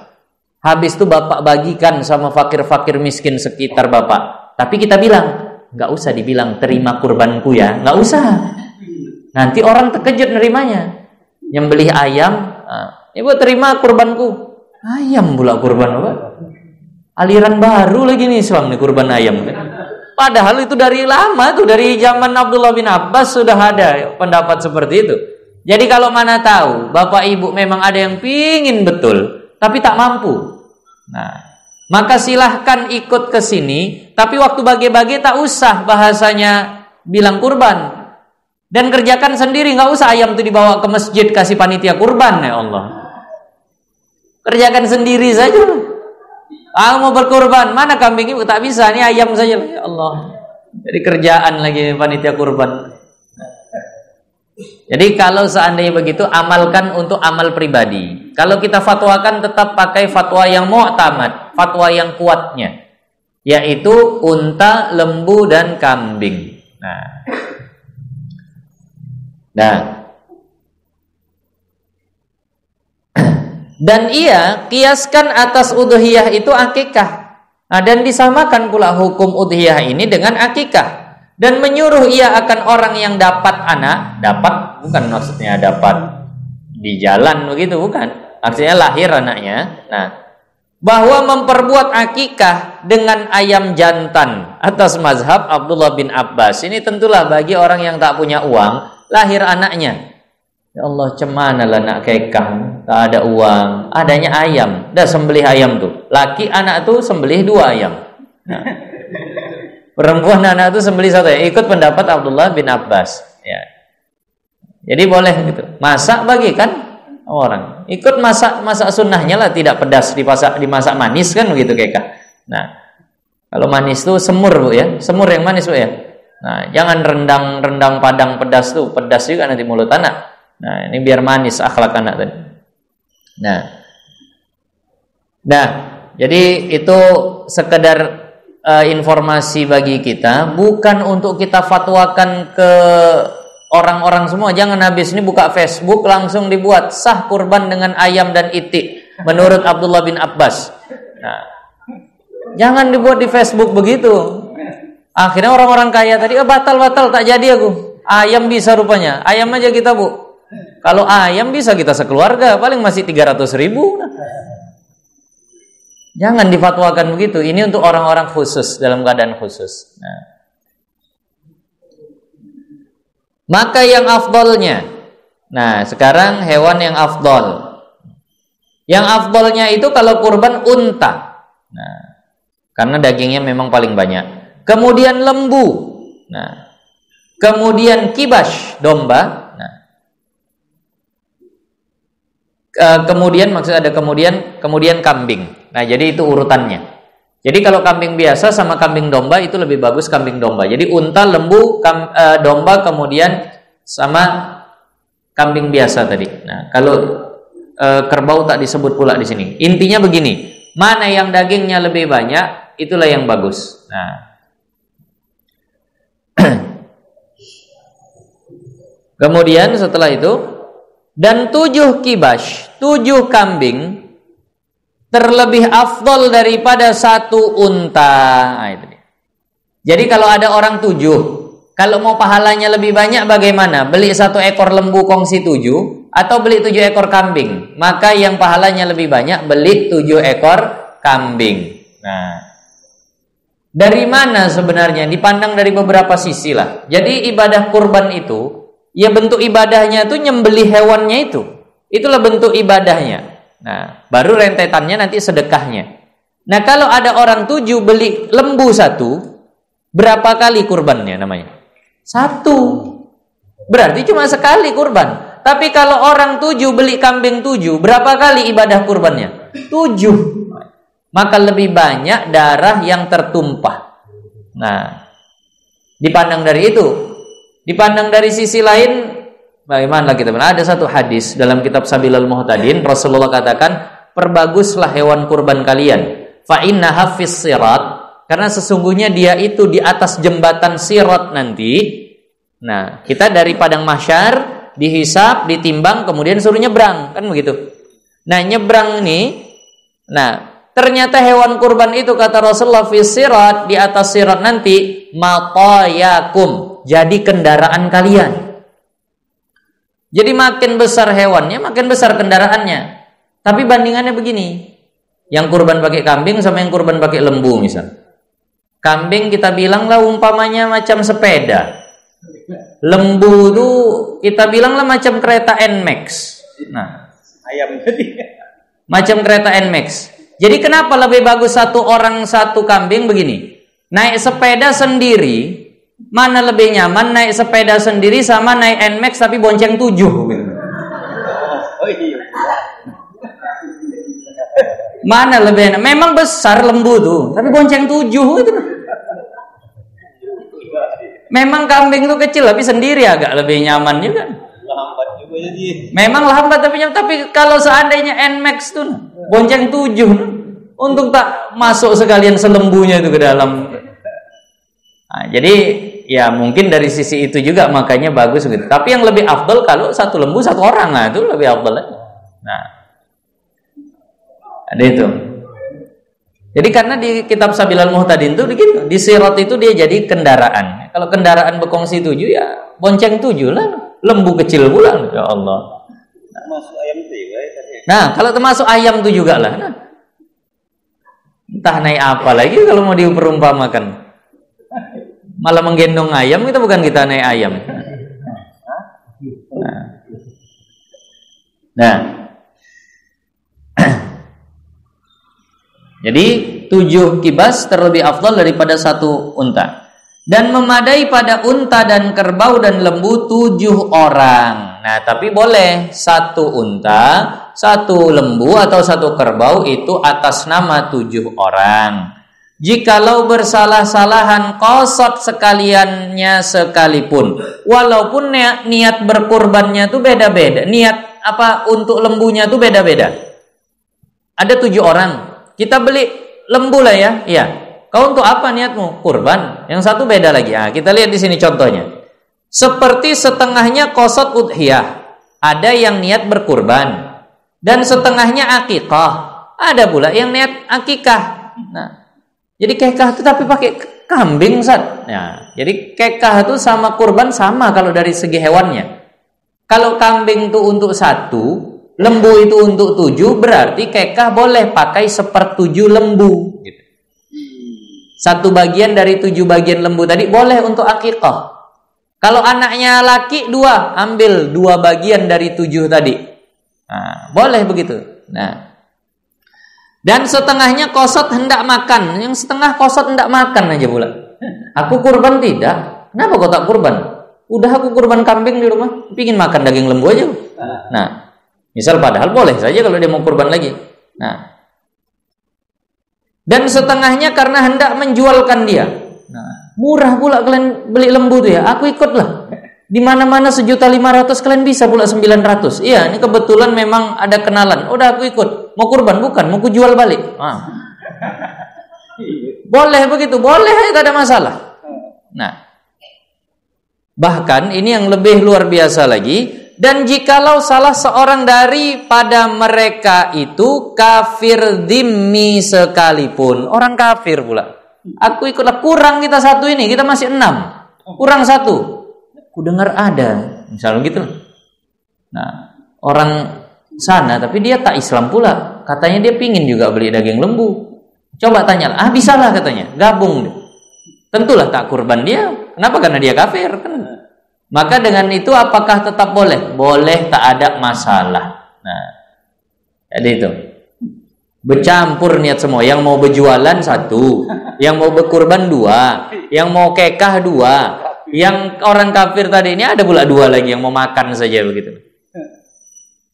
Habis itu Bapak bagikan sama fakir-fakir miskin sekitar Bapak. Tapi kita bilang, nggak usah dibilang terima kurbanku ya, nggak usah. Nanti orang terkejut nerimanya. Nyembelih ayam, ibu terima kurbanku. Ayam pula kurban apa? Aliran baru lagi nih Islam nih kurban ayam. Padahal itu dari lama tuh, dari zaman Abdullah bin Abbas sudah ada pendapat seperti itu. Jadi kalau mana tahu Bapak Ibu memang ada yang pingin betul tapi tak mampu. Nah, maka silahkan ikut ke sini, tapi waktu bagi-bagi tak usah bahasanya bilang kurban. Dan kerjakan sendiri, nggak usah ayam itu dibawa ke masjid kasih panitia kurban, ya Allah. Kerjakan sendiri saja. Mau berkurban, mana kambing ibu? Tak bisa, ini ayam saja. Ya Allah. Jadi kerjaan lagi panitia kurban. Jadi kalau seandainya begitu, amalkan untuk amal pribadi. Kalau kita fatwakan, tetap pakai fatwa yang mu'tamad, fatwa yang kuatnya, yaitu unta, lembu, dan kambing. Nah. Dan ia kiaskan atas udhiyah itu akikah. Nah, dan disamakan pula hukum udhiyah ini dengan akikah. Dan menyuruh ia akan orang yang dapat anak. Dapat bukan maksudnya dapat di jalan begitu, bukan. Artinya lahir anaknya. Nah, bahwa memperbuat akikah dengan ayam jantan atas mazhab Abdullah bin Abbas. Ini tentulah bagi orang yang tak punya uang, lahir anaknya. Ya Allah, cemana lah nak kekang, tak ada uang, adanya ayam, dah sembelih ayam tuh. Laki anak tuh sembelih 2 ayam. Nah, perempuan anak tuh sembelih 1 ayam. Ikut pendapat Abdullah bin Abbas. Ya. Jadi boleh gitu. Masak bagikan orang. Ikut masak sunnahnya lah, tidak pedas, dimasak manis kan begitu Keka. Nah, kalau manis tuh semur Bu ya. Semur yang manis Bu ya. Nah, jangan rendang padang pedas tuh, pedas juga nanti mulut anak. Nah, ini biar manis akhlak anak tadi. Nah, jadi itu sekedar informasi bagi kita, bukan untuk kita fatwakan ke orang-orang semua. Jangan habis ini buka Facebook langsung dibuat sah kurban dengan ayam dan itik menurut Abdullah bin Abbas. Nah, jangan dibuat di Facebook begitu. Akhirnya orang-orang kaya tadi batal tak jadi aku. Ayam bisa rupanya. Ayam aja kita Bu. Kalau ayam bisa kita sekeluarga, paling masih 300.000. Jangan difatwakan begitu. Ini untuk orang-orang khusus, dalam keadaan khusus. Nah, maka yang afdolnya. Nah, sekarang hewan yang afdol. Yang afdolnya itu kalau kurban unta. Nah, karena dagingnya memang paling banyak. Kemudian lembu. Nah, kemudian kibas, domba. Nah, kemudian kemudian kambing. Nah, jadi itu urutannya. Jadi kalau kambing biasa sama kambing domba itu lebih bagus kambing domba. Jadi unta, lembu, domba, kemudian sama kambing biasa tadi. Nah, kalau kerbau tak disebut pula di sini. Intinya begini, mana yang dagingnya lebih banyak, itulah yang bagus. Nah, kemudian setelah itu, dan 7 kibas, 7 kambing terlebih afdol daripada 1 unta. Nah, itu dia. Jadi kalau ada orang 7, kalau mau pahalanya lebih banyak bagaimana? Beli 1 ekor lembu kongsi 7 atau beli 7 ekor kambing? Maka yang pahalanya lebih banyak beli 7 ekor kambing. Nah, dari mana sebenarnya? Dipandang dari beberapa sisi lah. Jadi ibadah kurban itu, ya bentuk ibadahnya itu nyembelih hewannya itu. Itulah bentuk ibadahnya. Nah, baru rentetannya nanti sedekahnya. Nah, kalau ada orang 7 beli lembu 1, berapa kali kurbannya namanya? 1. Berarti cuma sekali kurban. Tapi kalau orang 7 beli kambing 7, berapa kali ibadah kurbannya? 7. Maka lebih banyak darah yang tertumpah. Nah, dipandang dari itu. Dipandang dari sisi lain, bagaimana kita? Ada satu hadis dalam kitab Sabilul Muhtadin, Rasulullah katakan, perbaguslah hewan kurban kalian. Fa innaha fis sirat, karena sesungguhnya dia itu di atas jembatan sirat nanti. Nah, kita dari padang mahsyar dihisab, ditimbang, kemudian suruh nyebrang, kan begitu. Nah, nyebrang ini, nah ternyata hewan kurban itu kata Rasulullah fis sirat, di atas sirat nanti, matayakum, jadi kendaraan kalian. Jadi makin besar hewannya, makin besar kendaraannya. Tapi bandingannya begini, yang kurban pakai kambing sama yang kurban pakai lembu misal. Kambing kita bilanglah umpamanya macam sepeda. Lembu itu kita bilanglah macam kereta NMAX. Nah, ayam tadi. Macam kereta NMAX. Jadi kenapa lebih bagus 1 orang 1 kambing begini? Naik sepeda sendiri, mana lebih nyaman, naik sepeda sendiri sama naik NMAX tapi bonceng 7 gitu. Oh iya. Mana lebih enak? Memang besar lembu tuh, tapi bonceng 7 gitu. Memang kambing tuh kecil tapi sendiri agak lebih nyaman juga. Lambat juga jadi. Memang lambat tapi kalau seandainya NMAX tuh bonceng 7, untuk tak masuk sekalian selembunya itu ke dalam. Nah, jadi ya mungkin dari sisi itu juga makanya bagus gitu. Tapi yang lebih afdal kalau 1 lembu 1 orang, nah itu lebih afdal. Nah, ada itu. Jadi karena di kitab Sabilul Muhtadin itu begitu, di sirat itu dia jadi kendaraan. Kalau kendaraan berkongsi 7 ya bonceng 7 lah, lembu kecil pula. Ya Allah. Termasuk ayam itu juga ya. Nah, kalau termasuk ayam itu juga lah. Nah, entah naik apa lagi kalau mau diperumpamakan. Malah menggendong ayam, kita bukan kita naik ayam. Nah. Jadi 7 kibas terlebih afdal daripada 1 unta. Dan memadai pada unta dan kerbau dan lembu 7 orang. Nah, tapi boleh 1 unta, 1 lembu atau 1 kerbau itu atas nama 7 orang. Jikalau bersalah-salahan qasad sekaliannya sekalipun, walaupun niat berkurbannya tuh beda-beda. Niat apa untuk lembunya tuh beda-beda. Ada 7 orang, kita beli lembu lah ya. Iya. Kau untuk apa niatmu? Kurban. Yang satu beda lagi. Nah, kita lihat di sini contohnya. Seperti setengahnya qasad udhiyah. Ada yang niat berkurban. Dan setengahnya akikah. Ada pula yang niat akikah. Nah, jadi kekah itu tapi pakai kambing, Ustaz. Nah, jadi kekah itu sama kurban sama kalau dari segi hewannya. Kalau kambing itu untuk 1, lembu itu untuk 7, berarti kekah boleh pakai 1/7 lembu. Gitu. 1 bagian dari 7 bagian lembu tadi boleh untuk akikah. Kalau anaknya laki 2, ambil 2 bagian dari 7 tadi. Nah, boleh begitu. Nah, dan setengahnya qasad hendak makan, yang setengah qasad hendak makan aja pula. Aku kurban tidak. Kenapa kau tak kurban? Udah aku kurban kambing di rumah, pingin makan daging lembu aja. Nah, misal padahal boleh saja kalau dia mau kurban lagi. Nah, dan setengahnya karena hendak menjualkan dia. Nah, murah pula kalian beli lembu tuh ya. Aku ikutlah. Di mana-mana 1.500.000 kalian bisa pula 900. Iya, ini kebetulan memang ada kenalan. Udah aku ikut. Mau kurban bukan, mau kujual balik. Ah. Boleh begitu, boleh, tidak ada masalah. Nah, bahkan ini yang lebih luar biasa lagi. Dan jikalau salah seorang daripada mereka itu kafir dhimmi sekalipun, orang kafir pula, aku ikutlah, kurang kita 1 ini, kita masih 6, kurang 1, ku dengar ada, misalnya gitu. Nah, orang sana tapi dia tak Islam pula, katanya dia pingin juga beli daging lembu. Coba tanya, bisalah katanya, gabung. Tentulah tak kurban dia, kenapa? Karena dia kafir kan. Maka dengan itu apakah tetap boleh? Boleh, tak ada masalah. Nah, jadi itu. Bercampur niat semua. Yang mau berjualan 1, yang mau berkurban 2, yang mau kekah 2, yang orang kafir tadi ini ada pula 2 lagi yang mau makan saja begitu.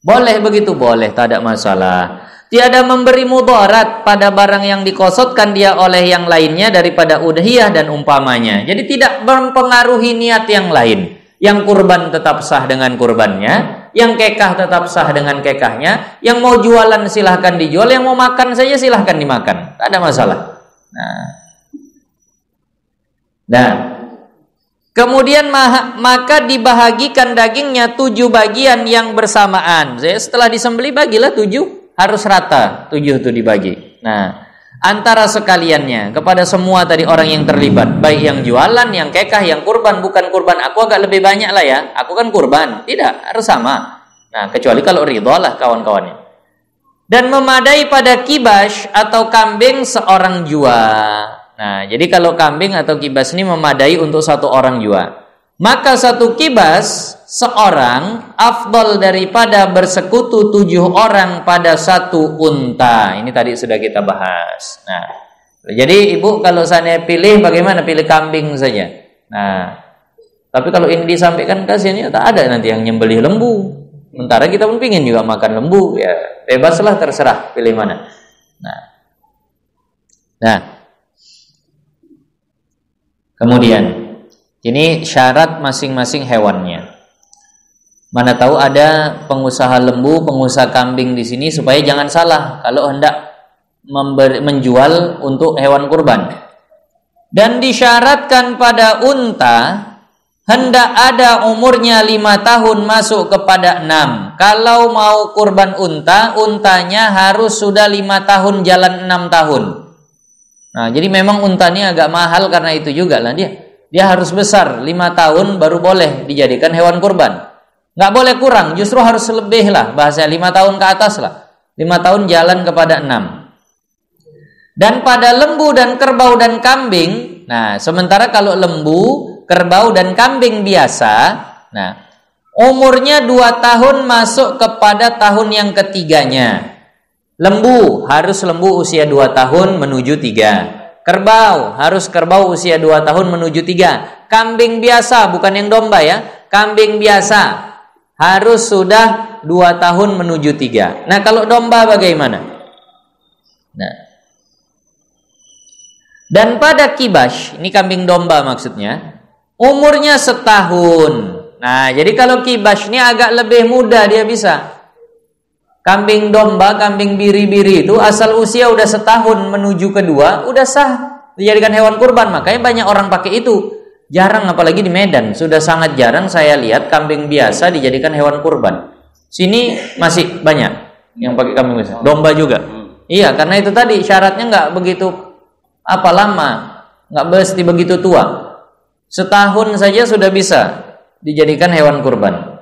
Boleh begitu, boleh, tak ada masalah. Tiada memberi mudarat pada barang yang dikosotkan dia oleh yang lainnya daripada udhiyah dan umpamanya. Jadi tidak mempengaruhi niat yang lain. Yang kurban tetap sah dengan kurbannya, yang kekah tetap sah dengan kekahnya, yang mau jualan silahkan dijual, yang mau makan saja silahkan dimakan, tak ada masalah. Nah, kemudian maka dibahagikan dagingnya 7 bagian yang bersamaan. Setelah disembelih bagilah 7, harus rata 7 itu dibagi. Nah, antara sekaliannya kepada semua tadi orang yang terlibat, baik yang jualan, yang kekah, yang kurban, bukan kurban. Aku agak lebih banyak lah ya, aku kan kurban, tidak, harus sama. Nah, kecuali kalau ridho lah kawan-kawannya. Dan memadai pada kibas atau kambing seorang jua. Nah, jadi kalau kambing atau kibas ini memadai untuk 1 orang jua, maka 1 kibas seorang afdal daripada bersekutu 7 orang pada 1 unta. Ini tadi sudah kita bahas. Nah, jadi ibu kalau saya pilih bagaimana? Pilih kambing saja. Nah, tapi kalau ini disampaikan kasihan ya, tak ada nanti yang nyembelih lembu. Sementara kita pun pingin juga makan lembu, ya bebaslah, terserah pilih mana. Nah. Kemudian ini syarat masing-masing hewannya. Mana tahu ada pengusaha lembu, pengusaha kambing di sini, supaya jangan salah kalau hendak menjual untuk hewan kurban. Dan disyaratkan pada unta hendak ada umurnya 5 tahun masuk kepada 6. Kalau mau kurban unta, untanya harus sudah 5 tahun jalan 6 tahun. Nah, jadi memang unta ini agak mahal karena itu juga lah dia harus besar 5 tahun baru boleh dijadikan hewan kurban. Nggak boleh kurang, justru harus lebih lah, bahasa 5 tahun ke atas lah. 5 tahun jalan kepada 6. Dan pada lembu dan kerbau dan kambing, nah sementara kalau lembu, kerbau dan kambing biasa, nah umurnya 2 tahun masuk kepada tahun yang ketiganya. Lembu harus lembu usia 2 tahun menuju 3. Kerbau, harus kerbau usia 2 tahun menuju 3. Kambing biasa, bukan yang domba ya. Kambing biasa harus sudah 2 tahun menuju 3. Nah, kalau domba bagaimana? Nah, dan pada kibash, ini kambing domba maksudnya, umurnya setahun. Nah, jadi kalau kibash ini agak lebih muda dia bisa. Kambing domba, kambing biri-biri itu asal usia udah setahun menuju kedua, udah sah dijadikan hewan kurban. Makanya banyak orang pakai itu. Jarang, apalagi di Medan. Sudah sangat jarang saya lihat kambing biasa dijadikan hewan kurban. Sini masih banyak yang pakai kambing biasa. Domba juga. Iya, karena itu tadi syaratnya nggak begitu lama, nggak mesti begitu tua. Setahun saja sudah bisa dijadikan hewan kurban.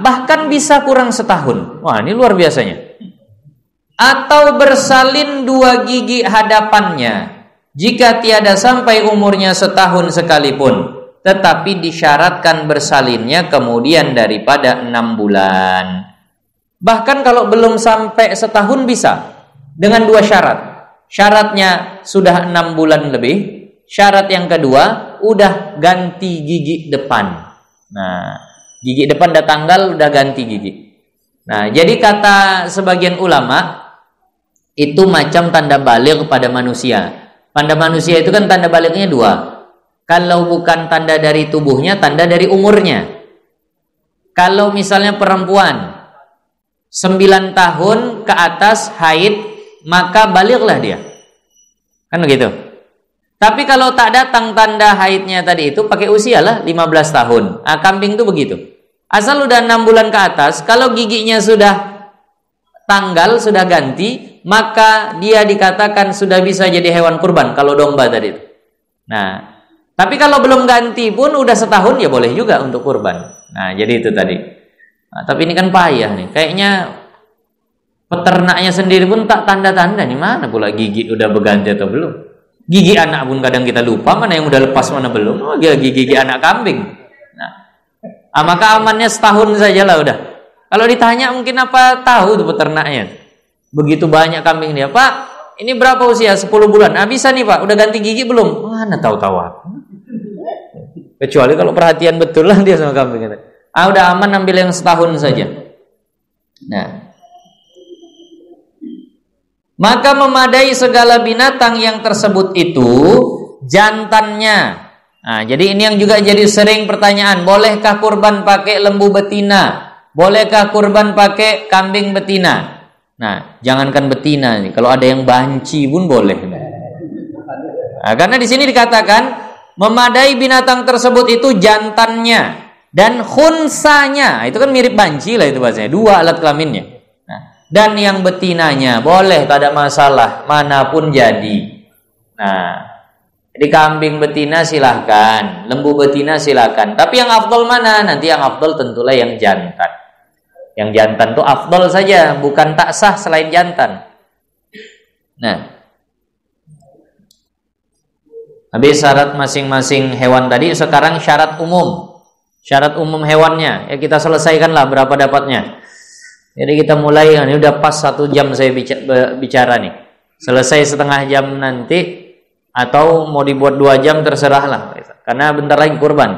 Bahkan bisa kurang setahun. Wah, ini luar biasanya. Atau bersalin 2 gigi hadapannya jika tiada sampai umurnya setahun sekalipun, tetapi disyaratkan bersalinnya kemudian daripada 6 bulan. Bahkan kalau belum sampai setahun bisa dengan 2 syarat. Syaratnya sudah 6 bulan lebih. Syarat yang kedua, udah ganti gigi depan. Nah, gigi depan udah tanggal, udah ganti gigi. Nah, jadi kata sebagian ulama, itu macam tanda baligh pada manusia. Pada manusia itu kan tanda balighnya 2. Kalau bukan tanda dari tubuhnya, tanda dari umurnya. Kalau misalnya perempuan 9 tahun ke atas haid, maka balighlah dia. Kan begitu. Tapi kalau tak datang tanda haidnya tadi itu, pakai usia lah 15 tahun. Kambing itu begitu. Asal udah 6 bulan ke atas, kalau giginya sudah tanggal, sudah ganti, maka dia dikatakan sudah bisa jadi hewan kurban. Kalau domba tadi itu. Nah, tapi kalau belum ganti pun udah setahun, ya boleh juga untuk kurban. Nah, jadi itu tadi. Nah, tapi ini kan payah nih. Kayaknya peternaknya sendiri pun tak tanda-tanda nih, mana pula gigi udah berganti atau belum. Gigi anak pun kadang kita lupa mana yang udah lepas, mana belum. Oh, gigi anak kambing. Maka amannya setahun sajalah udah. Kalau ditanya mungkin apa tahu tuh peternaknya. Begitu banyak kambing dia, Pak, ini berapa usia? 10 bulan. Bisa nih Pak, udah ganti gigi belum? Mana tahu-tahu aku. Kecuali kalau perhatian betul lah dia sama kambing. Udah aman, ambil yang setahun saja. Nah, maka memadai segala binatang yang tersebut itu jantannya. Nah, jadi ini yang juga jadi sering pertanyaan, bolehkah kurban pakai lembu betina? Bolehkah kurban pakai kambing betina? Nah, jangankan betina nih, kalau ada yang banci pun boleh. Nah, karena di sini dikatakan memadai binatang tersebut itu jantannya dan khunsanya. Itu kan mirip banci lah itu bahasanya, 2 alat kelaminnya. Nah, dan yang betinanya boleh, tak ada masalah, manapun jadi. Nah, jadi kambing betina silahkan, lembu betina silahkan. Tapi yang afdol mana? Nanti yang afdol tentulah yang jantan. Yang jantan itu afdol saja, bukan tak sah selain jantan. Nah, habis syarat masing-masing hewan tadi, sekarang syarat umum. Syarat umum hewannya, ya kita selesaikanlah berapa dapatnya. Jadi kita mulai, ini udah pas 1 jam saya bicara nih. Selesai setengah jam nanti, atau mau dibuat 2 jam terserahlah, karena bentar lagi kurban.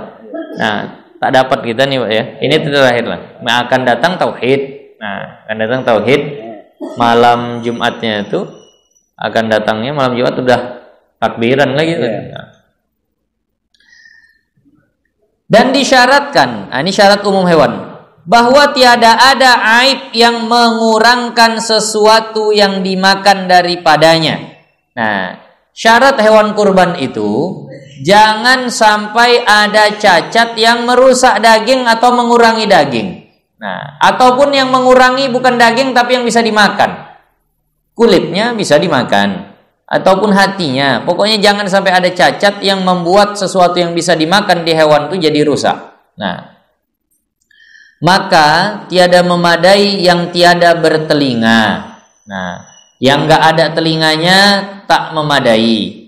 Nah, tak dapat kita nih Pak ya. Ini terakhir lah. Akan datang tauhid. Nah, akan datang tauhid malam Jumatnya itu, akan datangnya malam Jumat udah takbiran lagi. Nah. Dan disyaratkan, ini syarat umum hewan, bahwa tiada ada aib yang mengurangkan sesuatu yang dimakan daripadanya. Nah, syarat hewan kurban itu jangan sampai ada cacat yang merusak daging atau mengurangi daging. Nah, ataupun yang mengurangi bukan daging tapi yang bisa dimakan. Kulitnya bisa dimakan ataupun hatinya. Pokoknya jangan sampai ada cacat yang membuat sesuatu yang bisa dimakan di hewan itu jadi rusak. Nah, maka tiada memadai yang tiada bertelinga. Nah, yang enggak ada telinganya tak memadai.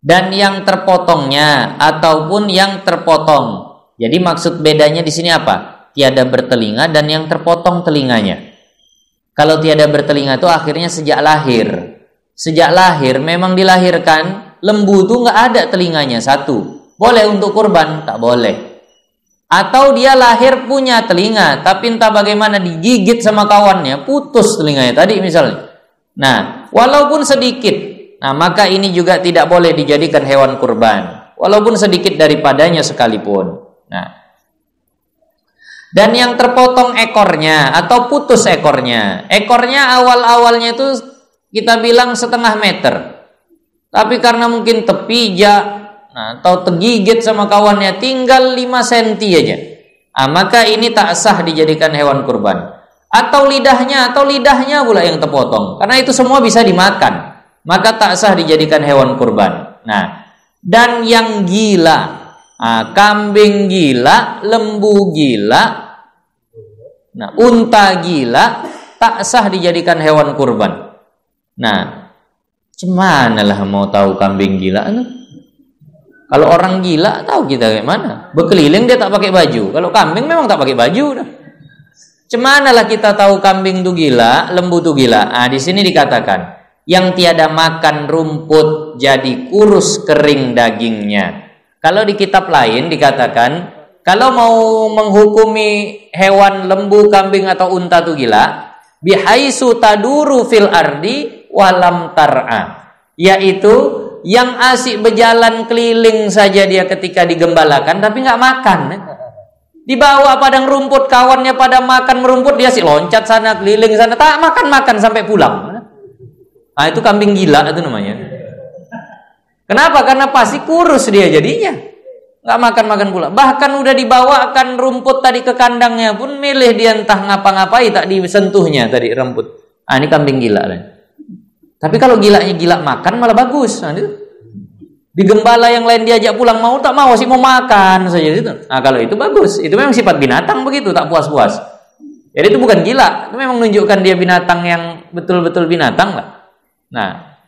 Dan yang terpotongnya ataupun yang terpotong. Jadi maksud bedanya di sini apa? Tiada bertelinga dan yang terpotong telinganya. Kalau tiada bertelinga itu akhirnya sejak lahir. sejak lahir memang dilahirkan lembu tuh nggak ada telinganya satu, boleh untuk kurban? Tak boleh. Atau dia lahir punya telinga, tapi entah bagaimana digigit sama kawannya, putus telinganya tadi misalnya. Nah, walaupun sedikit, nah maka ini juga tidak boleh dijadikan hewan kurban, walaupun sedikit daripadanya sekalipun. Nah, dan yang terpotong ekornya atau putus ekornya awal-awalnya itu kita bilang 0,5 meter, tapi karena mungkin terpijak, nah, atau tergigit sama kawannya tinggal 5 cm aja, nah, maka ini tak sah dijadikan hewan kurban. Atau lidahnya pula yang terpotong, karena itu semua bisa dimakan, maka tak sah dijadikan hewan kurban. Nah, dan yang gila, nah, kambing gila, lembu gila, nah, unta gila, tak sah dijadikan hewan kurban. Nah, cuman lah mau tahu kambing gila? Kalau orang gila tahu kita kayak mana? Berkeliling dia tak pakai baju. Kalau kambing memang tak pakai baju dah. Cuman lah kita tahu kambing itu gila, lembu itu gila. Ah, di sini dikatakan yang tiada makan rumput jadi kurus kering dagingnya. Kalau di kitab lain dikatakan kalau mau menghukumi hewan lembu, kambing atau unta itu gila, bihaisu taduru fil ardi walam tar'a, yaitu yang asik berjalan keliling saja dia ketika digembalakan tapi nggak makan. Dibawa padang rumput, kawannya pada makan rumput, dia sih loncat sana keliling sana, tak makan sampai pulang. Nah, itu kambing gila itu namanya. Kenapa? Karena pasti kurus dia jadinya, nggak makan pula. Bahkan udah dibawakan rumput tadi ke kandangnya pun milih dia entah ngapa-ngapai, tak disentuhnya tadi rumput. Ah, ini kambing gila lah. Tapi kalau gilanya gila makan malah bagus. Nah, itu. Digembala yang lain diajak pulang mau tak mau sih mau makan saja itu. Nah, kalau itu bagus. Itu memang sifat binatang begitu, tak puas-puas. Jadi itu bukan gila, itu memang menunjukkan dia binatang yang betul-betul binatang lah. Nah,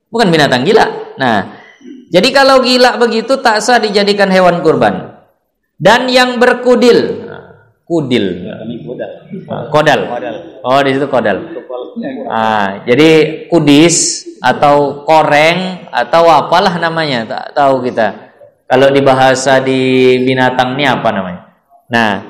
bukan binatang gila. Nah, jadi kalau gila begitu tak sah dijadikan hewan kurban. Dan yang berkudil, kudil, kodal. Oh, di situ kodal. Ah, jadi kudis atau koreng atau apalah namanya, tak tahu kita. Kalau di bahasa di binatang ini apa namanya? Nah,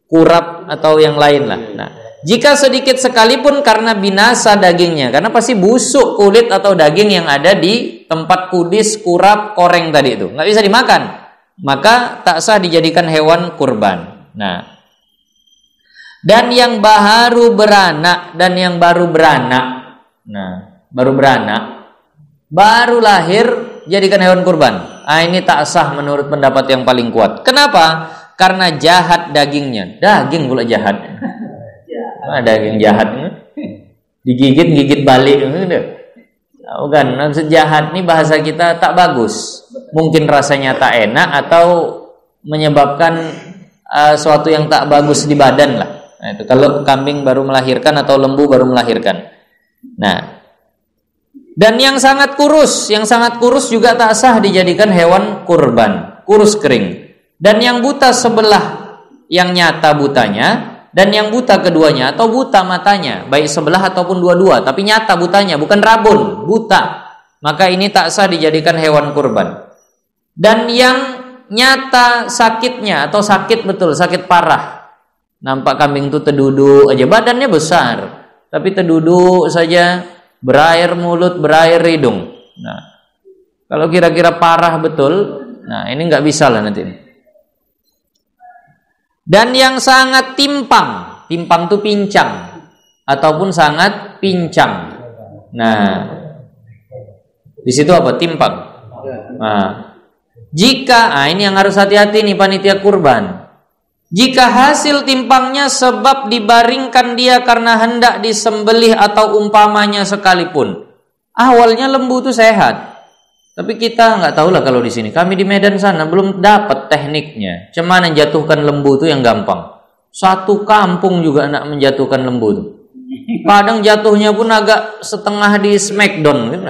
kurap atau yang lain lah. Nah, jika sedikit sekalipun karena binasa dagingnya, karena pasti busuk kulit atau daging yang ada di tempat kudis, kurap, koreng tadi itu, nggak bisa dimakan, maka tak sah dijadikan hewan kurban. Nah, dan yang baru beranak nah, baru lahir jadikan hewan kurban. Ah, ini tak sah menurut pendapat yang paling kuat. Kenapa? Karena jahat dagingnya. Daging pula jahat. Ah, daging jahat. Digigit balik. Bukan, maksud jahat ini bahasa kita tak bagus. Mungkin rasanya tak enak atau menyebabkan suatu yang tak bagus di badan lah. Nah, itu kalau kambing baru melahirkan atau lembu baru melahirkan. Nah, dan yang sangat kurus juga tak sah dijadikan hewan kurban, kurus kering. Dan yang buta sebelah, yang nyata butanya, dan yang buta keduanya atau buta matanya, baik sebelah ataupun dua-dua, tapi nyata butanya, bukan rabun, buta, maka ini tak sah dijadikan hewan kurban. Dan yang nyata sakitnya atau sakit betul, sakit parah, nampak kambing itu terduduk aja, badannya besar, tapi terduduk saja, berair mulut, berair hidung. Nah, kalau kira-kira parah betul, nah ini nggak bisa lah nanti. Dan yang sangat timpang itu pincang ataupun sangat pincang. Nah, di situ apa? Timpang. Nah, jika, ini yang harus hati-hati nih panitia kurban. Jika hasil timpangnya sebab dibaringkan dia karena hendak disembelih atau umpamanya sekalipun, awalnya lembu itu sehat, tapi kita nggak tahu lah kalau di sini. Kami di Medan sana belum dapat tekniknya. Cuman menjatuhkan lembu itu yang gampang. Satu kampung juga nak menjatuhkan lembu itu. Kadang jatuhnya pun agak setengah di smackdown gitu.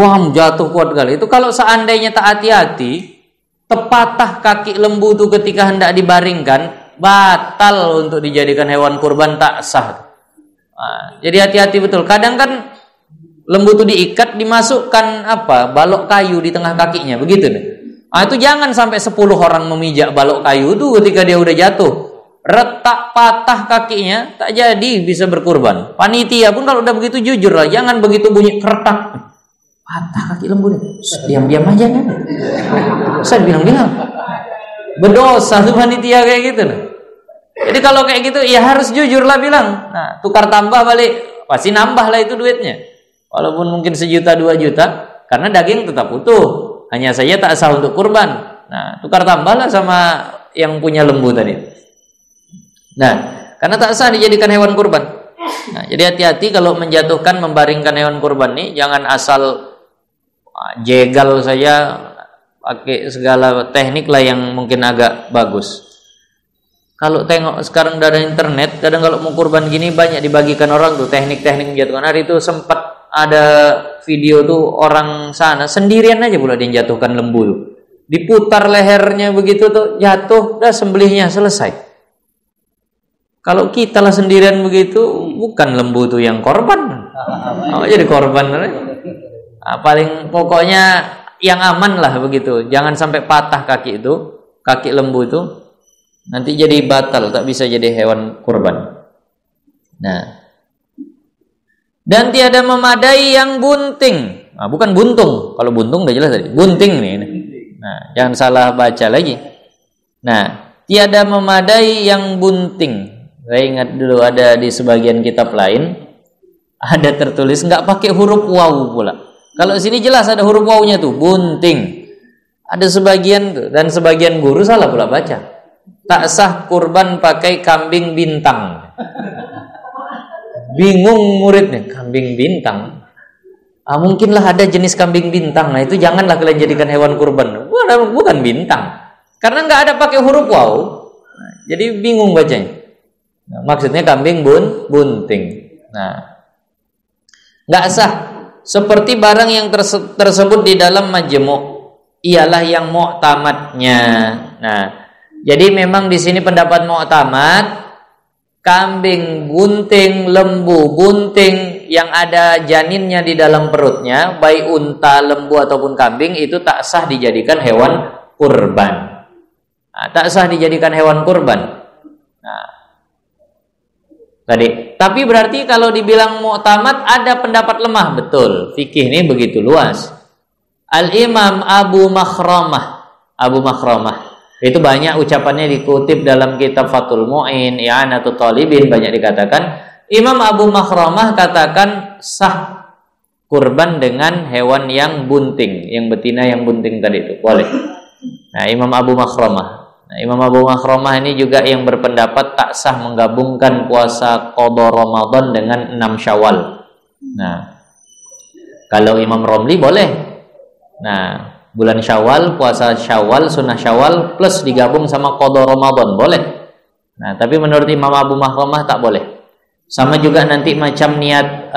Wah, jatuh kuat kali. Itu kalau seandainya tak hati-hati, terpatah kaki lembu itu ketika hendak dibaringkan, batal untuk dijadikan hewan kurban, tak sah. Nah, jadi hati-hati betul. Kadang kan Lembu itu diikat, dimasukkan balok kayu di tengah kakinya, begitu deh. Itu jangan sampai 10 orang memijak balok kayu itu ketika dia udah jatuh. Retak patah kakinya, tak jadi bisa berkurban. Panitia pun kalau udah begitu jujur lah, jangan begitu bunyi retak. Patah kaki lembu nih. Diam-diam aja kan. Saya bilang-bilang. Berdosa tuh panitia kayak gitu. Jadi kalau kayak gitu ya harus jujur lah bilang. Nah, tukar tambah balik, pasti nambah lah itu duitnya. Walaupun mungkin 1 juta 2 juta, karena daging tetap utuh. Hanya saja tak sah untuk kurban. Nah, tukar tambahlah sama yang punya lembu tadi. Nah, karena tak sah dijadikan hewan kurban. Nah, jadi hati-hati kalau menjatuhkan, membaringkan hewan kurban nih, jangan asal jegal saja, pakai segala teknik lah yang mungkin agak bagus. Kalau tengok sekarang udah ada internet, kadang kalau mau kurban gini banyak dibagikan orang tuh teknik-teknik menjatuhkan. Hari itu sempat ada video tuh orang sana sendirian aja pula dia jatuhkan lembu tuh. Diputar lehernya begitu tuh, jatuh, udah sembelihnya selesai. Kalau kita lah sendirian begitu, bukan lembu tuh yang korban. Jadi korban. Paling pokoknya yang aman lah begitu. Jangan sampai patah kaki itu, kaki lembu itu. Nanti jadi batal, tak bisa jadi hewan kurban. Nah, dan tiada memadai yang bunting. Bukan buntung. Kalau buntung udah jelas tadi. Bunting nih. Nah, jangan salah baca lagi. Nah, tiada memadai yang bunting. Saya ingat dulu ada di sebagian kitab lain ada tertulis nggak pakai huruf waw pula. Kalau sini jelas ada huruf wawnya tuh, bunting. Ada sebagian tuh, dan sebagian guru salah pula baca. Tak sah kurban pakai kambing bintang. Bingung muridnya, kambing bintang. Mungkinlah ada jenis kambing bintang. Nah, itu janganlah kalian jadikan hewan kurban. Bukan bintang. Karena nggak ada pakai huruf waw. Jadi bingung bacanya. Nah, maksudnya kambing bunting. Nah, nggak sah. Seperti barang yang tersebut di dalam majmu' ialah yang mu'tamadnya. Nah, jadi memang di sini pendapat mu'tamad, kambing bunting, lembu bunting yang ada janinnya di dalam perutnya, baik unta, lembu ataupun kambing, itu tak sah dijadikan hewan kurban. Nah, tak sah dijadikan hewan kurban. Nah, tadi. Tapi berarti kalau dibilang mu'tamad ada pendapat lemah, betul. Fikih ini begitu luas. Al-Imam Abu Makhramah itu banyak ucapannya dikutip dalam kitab Fathul Mu'in, I'anatul Talibin, banyak dikatakan. Imam Abu Makhramah katakan sah kurban dengan hewan yang bunting, yang betina yang bunting tadi itu boleh. Nah, Imam Abu Makhramah. Nah, Imam Abu Makhramah ini juga yang berpendapat tak sah menggabungkan puasa qada Ramadan dengan 6 Syawal. Nah, kalau Imam Romli boleh. Nah, bulan Syawal, puasa Syawal, sunnah Syawal plus digabung sama qada Ramadan boleh. Nah, tapi menurut Imam Abu Makhramah tak boleh. Sama juga nanti macam niat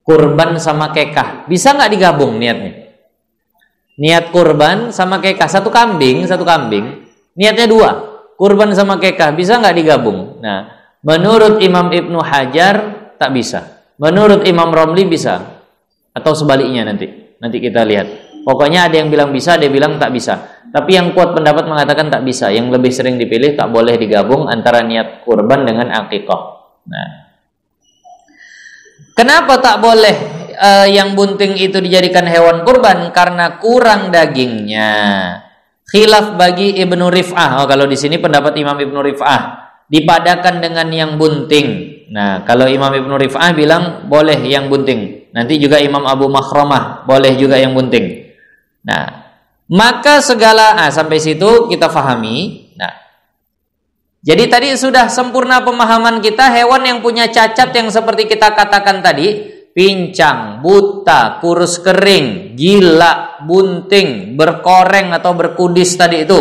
kurban sama kekah. Bisa nggak digabung niatnya? Niat kurban sama kekah, satu kambing, niatnya 2, kurban sama kekah, bisa nggak digabung? Nah, menurut Imam Ibnu Hajar tak bisa, menurut Imam Romli bisa, atau sebaliknya nanti kita lihat. Pokoknya ada yang bilang bisa, ada yang bilang tak bisa. Tapi yang kuat pendapat mengatakan tak bisa. Yang lebih sering dipilih tak boleh digabung antara niat kurban dengan akikah. Nah, kenapa tak boleh yang bunting itu dijadikan hewan kurban? Karena kurang dagingnya. Khilaf bagi Ibnu Rif'ah. Kalau di sini pendapat Imam Ibnu Rif'ah dipadakan dengan yang bunting. Nah, kalau Imam Ibnu Rif'ah bilang boleh yang bunting. Nanti juga Imam Abu Makhramah boleh juga yang bunting. Nah, maka segala sampai situ kita fahami. Nah, jadi tadi sudah sempurna pemahaman kita. Hewan yang punya cacat yang seperti kita katakan tadi, pincang, buta, kurus kering, gila, bunting, berkoreng atau berkudis tadi itu,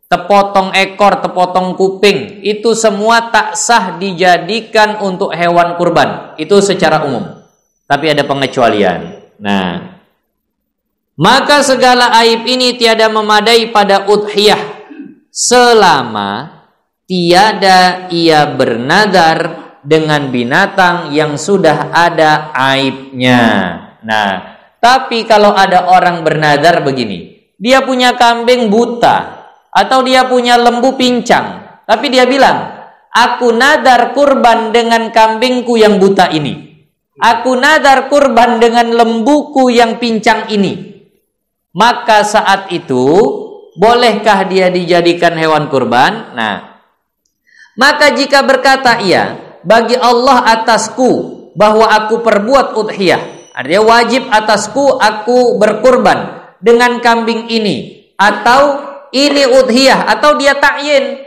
tepotong ekor, tepotong kuping, itu semua tak sah dijadikan untuk hewan kurban. Itu secara umum. Tapi ada pengecualian. Nah, maka segala aib ini tiada memadai pada udhiyah selama tiada ia bernadar dengan binatang yang sudah ada aibnya. Nah, tapi kalau ada orang bernadar begini, dia punya kambing buta atau dia punya lembu pincang, tapi dia bilang, aku nadar kurban dengan kambingku yang buta ini. Aku nadar kurban dengan lembuku yang pincang ini. Maka saat itu, bolehkah dia dijadikan hewan kurban? Nah, maka jika berkata ia, bagi Allah atasku bahwa aku perbuat udhiyah, artinya wajib atasku aku berkurban dengan kambing ini, atau ini udhiyah, atau dia ta'yin,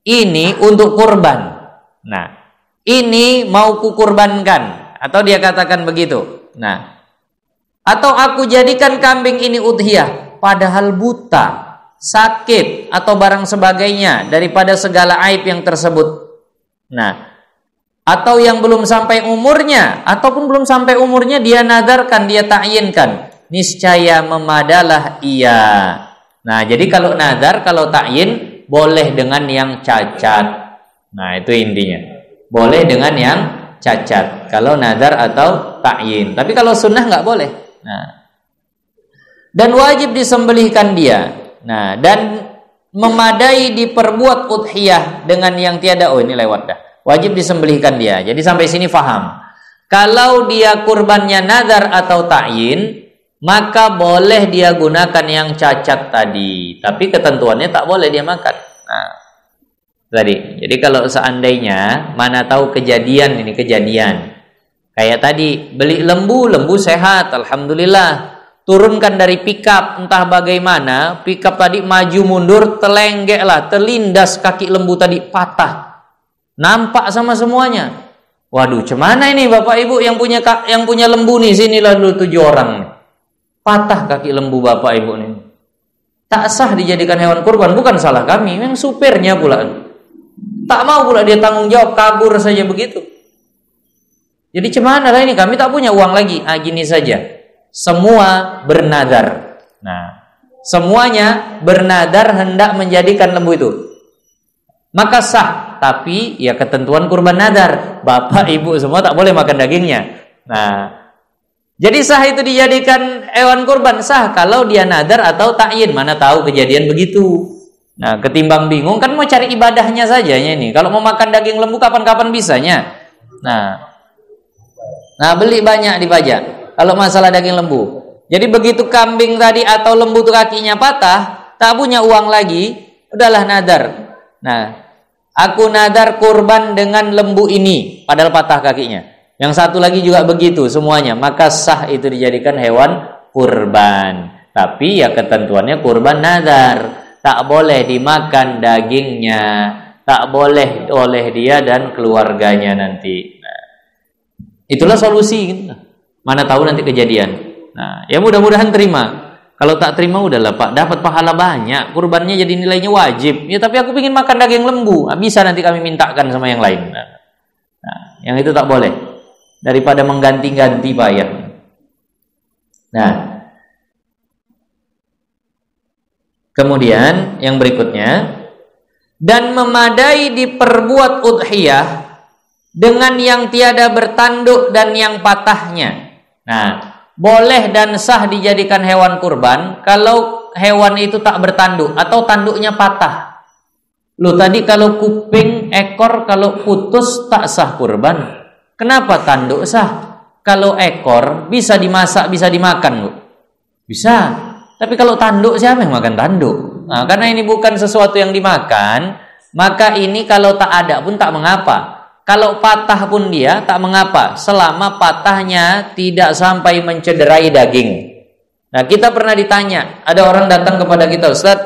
ini untuk kurban. Nah, ini mau kukurbankan, atau dia katakan begitu. Nah, atau aku jadikan kambing ini udhiyah, padahal buta, sakit, atau barang sebagainya daripada segala aib yang tersebut. Nah, atau yang belum sampai umurnya, ataupun belum sampai umurnya dia nadarkan, dia ta'yinkan, niscaya memadalah ia. Nah, jadi kalau nadar, kalau ta'yin, boleh dengan yang cacat. Nah, itu intinya. Boleh dengan yang cacat kalau nadar atau ta'yin. Tapi kalau sunnah nggak boleh. Nah, dan wajib disembelihkan dia. Nah, dan memadai diperbuat udhiyah dengan yang tiada. Oh, ini lewat dah. Wajib disembelihkan dia. Jadi sampai sini faham. Kalau dia kurbannya nadar atau ta'yin, maka boleh dia gunakan yang cacat tadi. Tapi ketentuannya tak boleh dia makan. Nah, tadi. Jadi kalau seandainya, mana tahu kejadian ini kejadian. Kayak tadi, beli lembu sehat, alhamdulillah. Turunkan dari pickup, entah bagaimana, pickup tadi maju mundur, telenggek lah, terlindas kaki lembu tadi, patah. Nampak sama semuanya. Waduh, cemana ini Bapak Ibu yang punya lembu nih, sinilah dulu 7 orang. Patah kaki lembu Bapak Ibu nih. Tak sah dijadikan hewan kurban, bukan salah kami, memang supirnya pula. Tak mau pula dia tanggung jawab, kabur saja begitu. Jadi cemana lah ini, kami tak punya uang lagi. Gini saja, semua bernadar. Nah, semuanya bernadar hendak menjadikan lembu itu, maka sah. Tapi ya ketentuan kurban nadar, Bapak Ibu semua tak boleh makan dagingnya. Nah, jadi sah itu dijadikan hewan kurban, sah kalau dia nadar atau ta'yin. Mana tahu kejadian begitu. Nah, ketimbang bingung kan mau cari ibadahnya saja ini. Kalau mau makan daging lembu kapan-kapan bisanya. Nah, beli banyak dipajak. Kalau masalah daging lembu. Jadi begitu kambing tadi atau lembu itu kakinya patah, tak punya uang lagi, udahlah nadar. Nah, aku nadar kurban dengan lembu ini, padahal patah kakinya. Yang satu lagi juga begitu semuanya, maka sah itu dijadikan hewan kurban. Tapi ya ketentuannya kurban nadar, tak boleh dimakan dagingnya, tak boleh oleh dia dan keluarganya nanti. Nah, itulah solusi. Mana tahu nanti kejadian. Nah, ya mudah-mudahan terima. Kalau tak terima udahlah Pak, dapat pahala banyak, kurbannya jadi nilainya wajib. Ya tapi aku ingin makan daging lembu. Bisa nanti kami mintakan sama yang lain. Nah, yang itu tak boleh. Daripada mengganti-ganti payah. Nah, kemudian yang berikutnya, dan memadai diperbuat udhiyah dengan yang tiada bertanduk dan yang patahnya. Nah, boleh dan sah dijadikan hewan kurban kalau hewan itu tak bertanduk atau tanduknya patah. Loh, tadi kalau kuping, ekor kalau putus tak sah kurban. Kenapa tanduk sah? Kalau ekor bisa dimasak, bisa dimakan, Bu. Bisa. Tapi kalau tanduk, siapa yang makan tanduk? Nah, karena ini bukan sesuatu yang dimakan, maka ini kalau tak ada pun tak mengapa. Kalau patah pun dia tak mengapa, selama patahnya tidak sampai mencederai daging. Nah, kita pernah ditanya, ada orang datang kepada kita, Ustaz,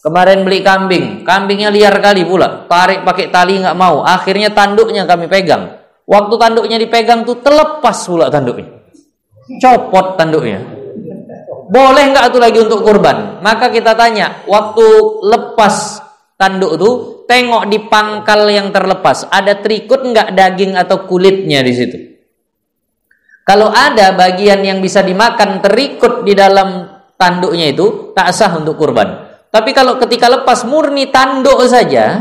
kemarin beli kambing, kambingnya liar kali pula, tarik pakai tali nggak mau, akhirnya tanduknya kami pegang. Waktu tanduknya dipegang tuh terlepas pula tanduknya, copot tanduknya. Boleh nggak itu lagi untuk kurban? Maka kita tanya, waktu lepas tanduk tuh, tengok di pangkal yang terlepas, ada terikut nggak daging atau kulitnya di situ. Kalau ada bagian yang bisa dimakan terikut di dalam tanduknya itu, tak sah untuk kurban. Tapi kalau ketika lepas murni tanduk saja,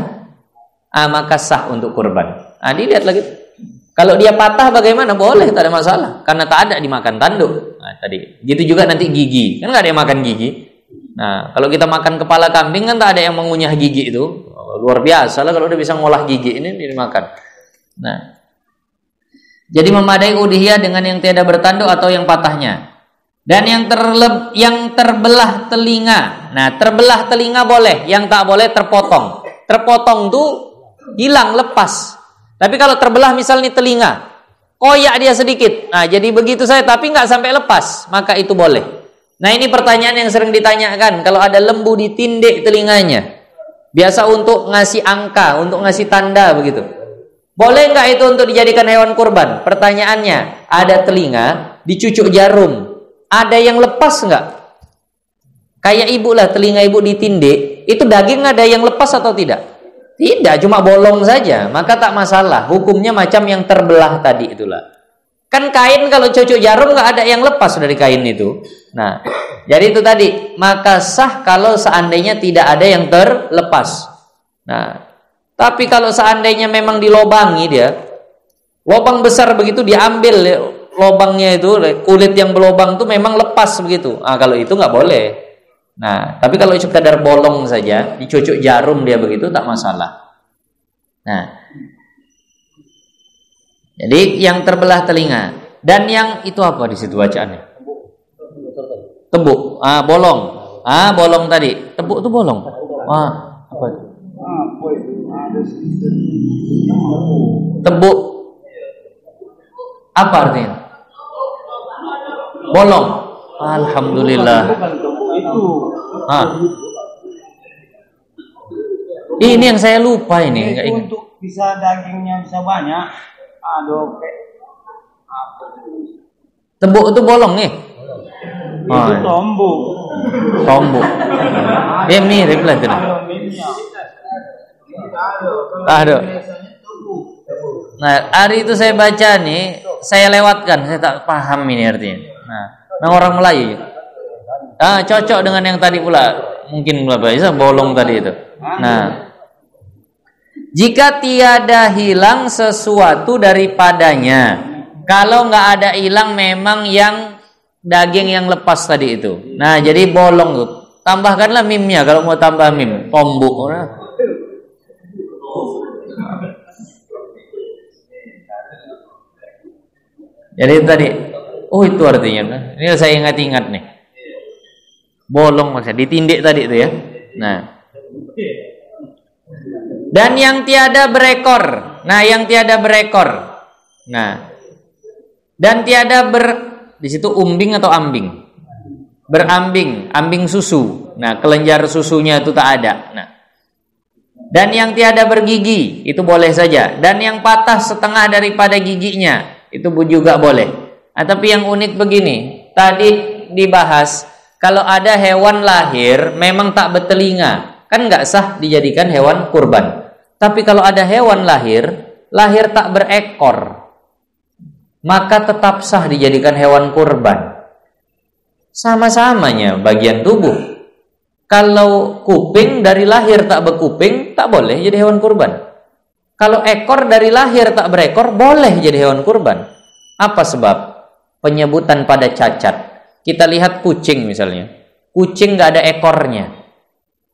maka sah untuk kurban. Dilihat lagi. Kalau dia patah bagaimana? Boleh, tak ada masalah. Karena tak ada dimakan tanduk. Nah, tadi. Gitu juga nanti gigi. Kan nggak ada yang makan gigi. Nah, kalau kita makan kepala kambing kan tak ada yang mengunyah gigi itu. Luar biasa lah kalau udah bisa ngolah gigi ini dimakan. Nah, jadi memadai udhiyah dengan yang tiada bertanduk atau yang patahnya. Dan yang terbelah telinga. Nah, terbelah telinga boleh. Yang tak boleh terpotong. Terpotong tuh hilang, lepas. Tapi kalau terbelah misalnya telinga, koyak dia sedikit. Nah, jadi begitu saya, tapi nggak sampai lepas, maka itu boleh. Nah, ini pertanyaan yang sering ditanyakan. Kalau ada lembu ditindik telinganya, biasa untuk ngasih angka, untuk ngasih tanda begitu. Boleh nggak itu untuk dijadikan hewan kurban? Pertanyaannya, ada telinga, dicucuk jarum. Ada yang lepas nggak? Kayak ibu lah, telinga ibu ditindik, itu daging ada yang lepas atau tidak? Tidak, cuma bolong saja, maka tak masalah. Hukumnya macam yang terbelah tadi itulah. Kan kain kalau cucuk jarum nggak ada yang lepas dari kain itu. Nah, jadi itu tadi, maka sah kalau seandainya tidak ada yang terlepas. Nah, tapi kalau seandainya memang dilobangi dia, lobang besar begitu diambil lobangnya itu, kulit yang berlobang itu memang lepas begitu. Ah, kalau itu nggak boleh. Nah, tapi kalau sekadar bolong saja, dicucuk jarum dia begitu, tak masalah. Nah, jadi yang terbelah telinga dan yang itu apa di situ bacaannya? Tebuk. Ah, bolong. Ah, bolong tadi. Tebuk itu bolong. Ah, apa? Tebuk. Apa artinya? Bolong. Alhamdulillah. Ini yang saya lupa ini. Untuk bisa dagingnya bisa banyak. Aduh, tebuk itu bolong nih. Itu tombuk. Tombuk. Ya mirip lah itu. Aduh. Nah, hari itu saya baca nih, saya lewatkan, saya tak paham ini artinya. Nah, orang Melayu. Ah, cocok dengan yang tadi pula. Mungkin bisa bolong tadi itu. Nah, jika tiada hilang sesuatu daripadanya, kalau nggak ada hilang memang yang daging yang lepas tadi itu. Nah, jadi bolong tuh. Tambahkanlah mimnya kalau mau tambah mim. Tombuk. Jadi tadi, oh itu artinya. Ini saya ingat-ingat nih. Bolong maksudnya ditindik tadi itu ya. Nah, dan yang tiada berekor. Nah, yang tiada berekor. Nah, dan tiada di situ umbing atau ambing? Berambing, ambing susu. Nah, kelenjar susunya itu tak ada. Nah, dan yang tiada bergigi itu boleh saja. Dan yang patah setengah daripada giginya itu juga boleh. Nah, tapi yang unik begini, tadi dibahas kalau ada hewan lahir memang tak bertelinga, kan nggak sah dijadikan hewan kurban. Tapi kalau ada hewan lahir tak berekor, maka tetap sah dijadikan hewan kurban. Sama-samanya bagian tubuh. Kalau kuping dari lahir tak berkuping, tak boleh jadi hewan kurban. Kalau ekor dari lahir tak berekor, boleh jadi hewan kurban. Apa sebab? Penyebutan pada cacat. Kita lihat kucing misalnya. Kucing nggak ada ekornya.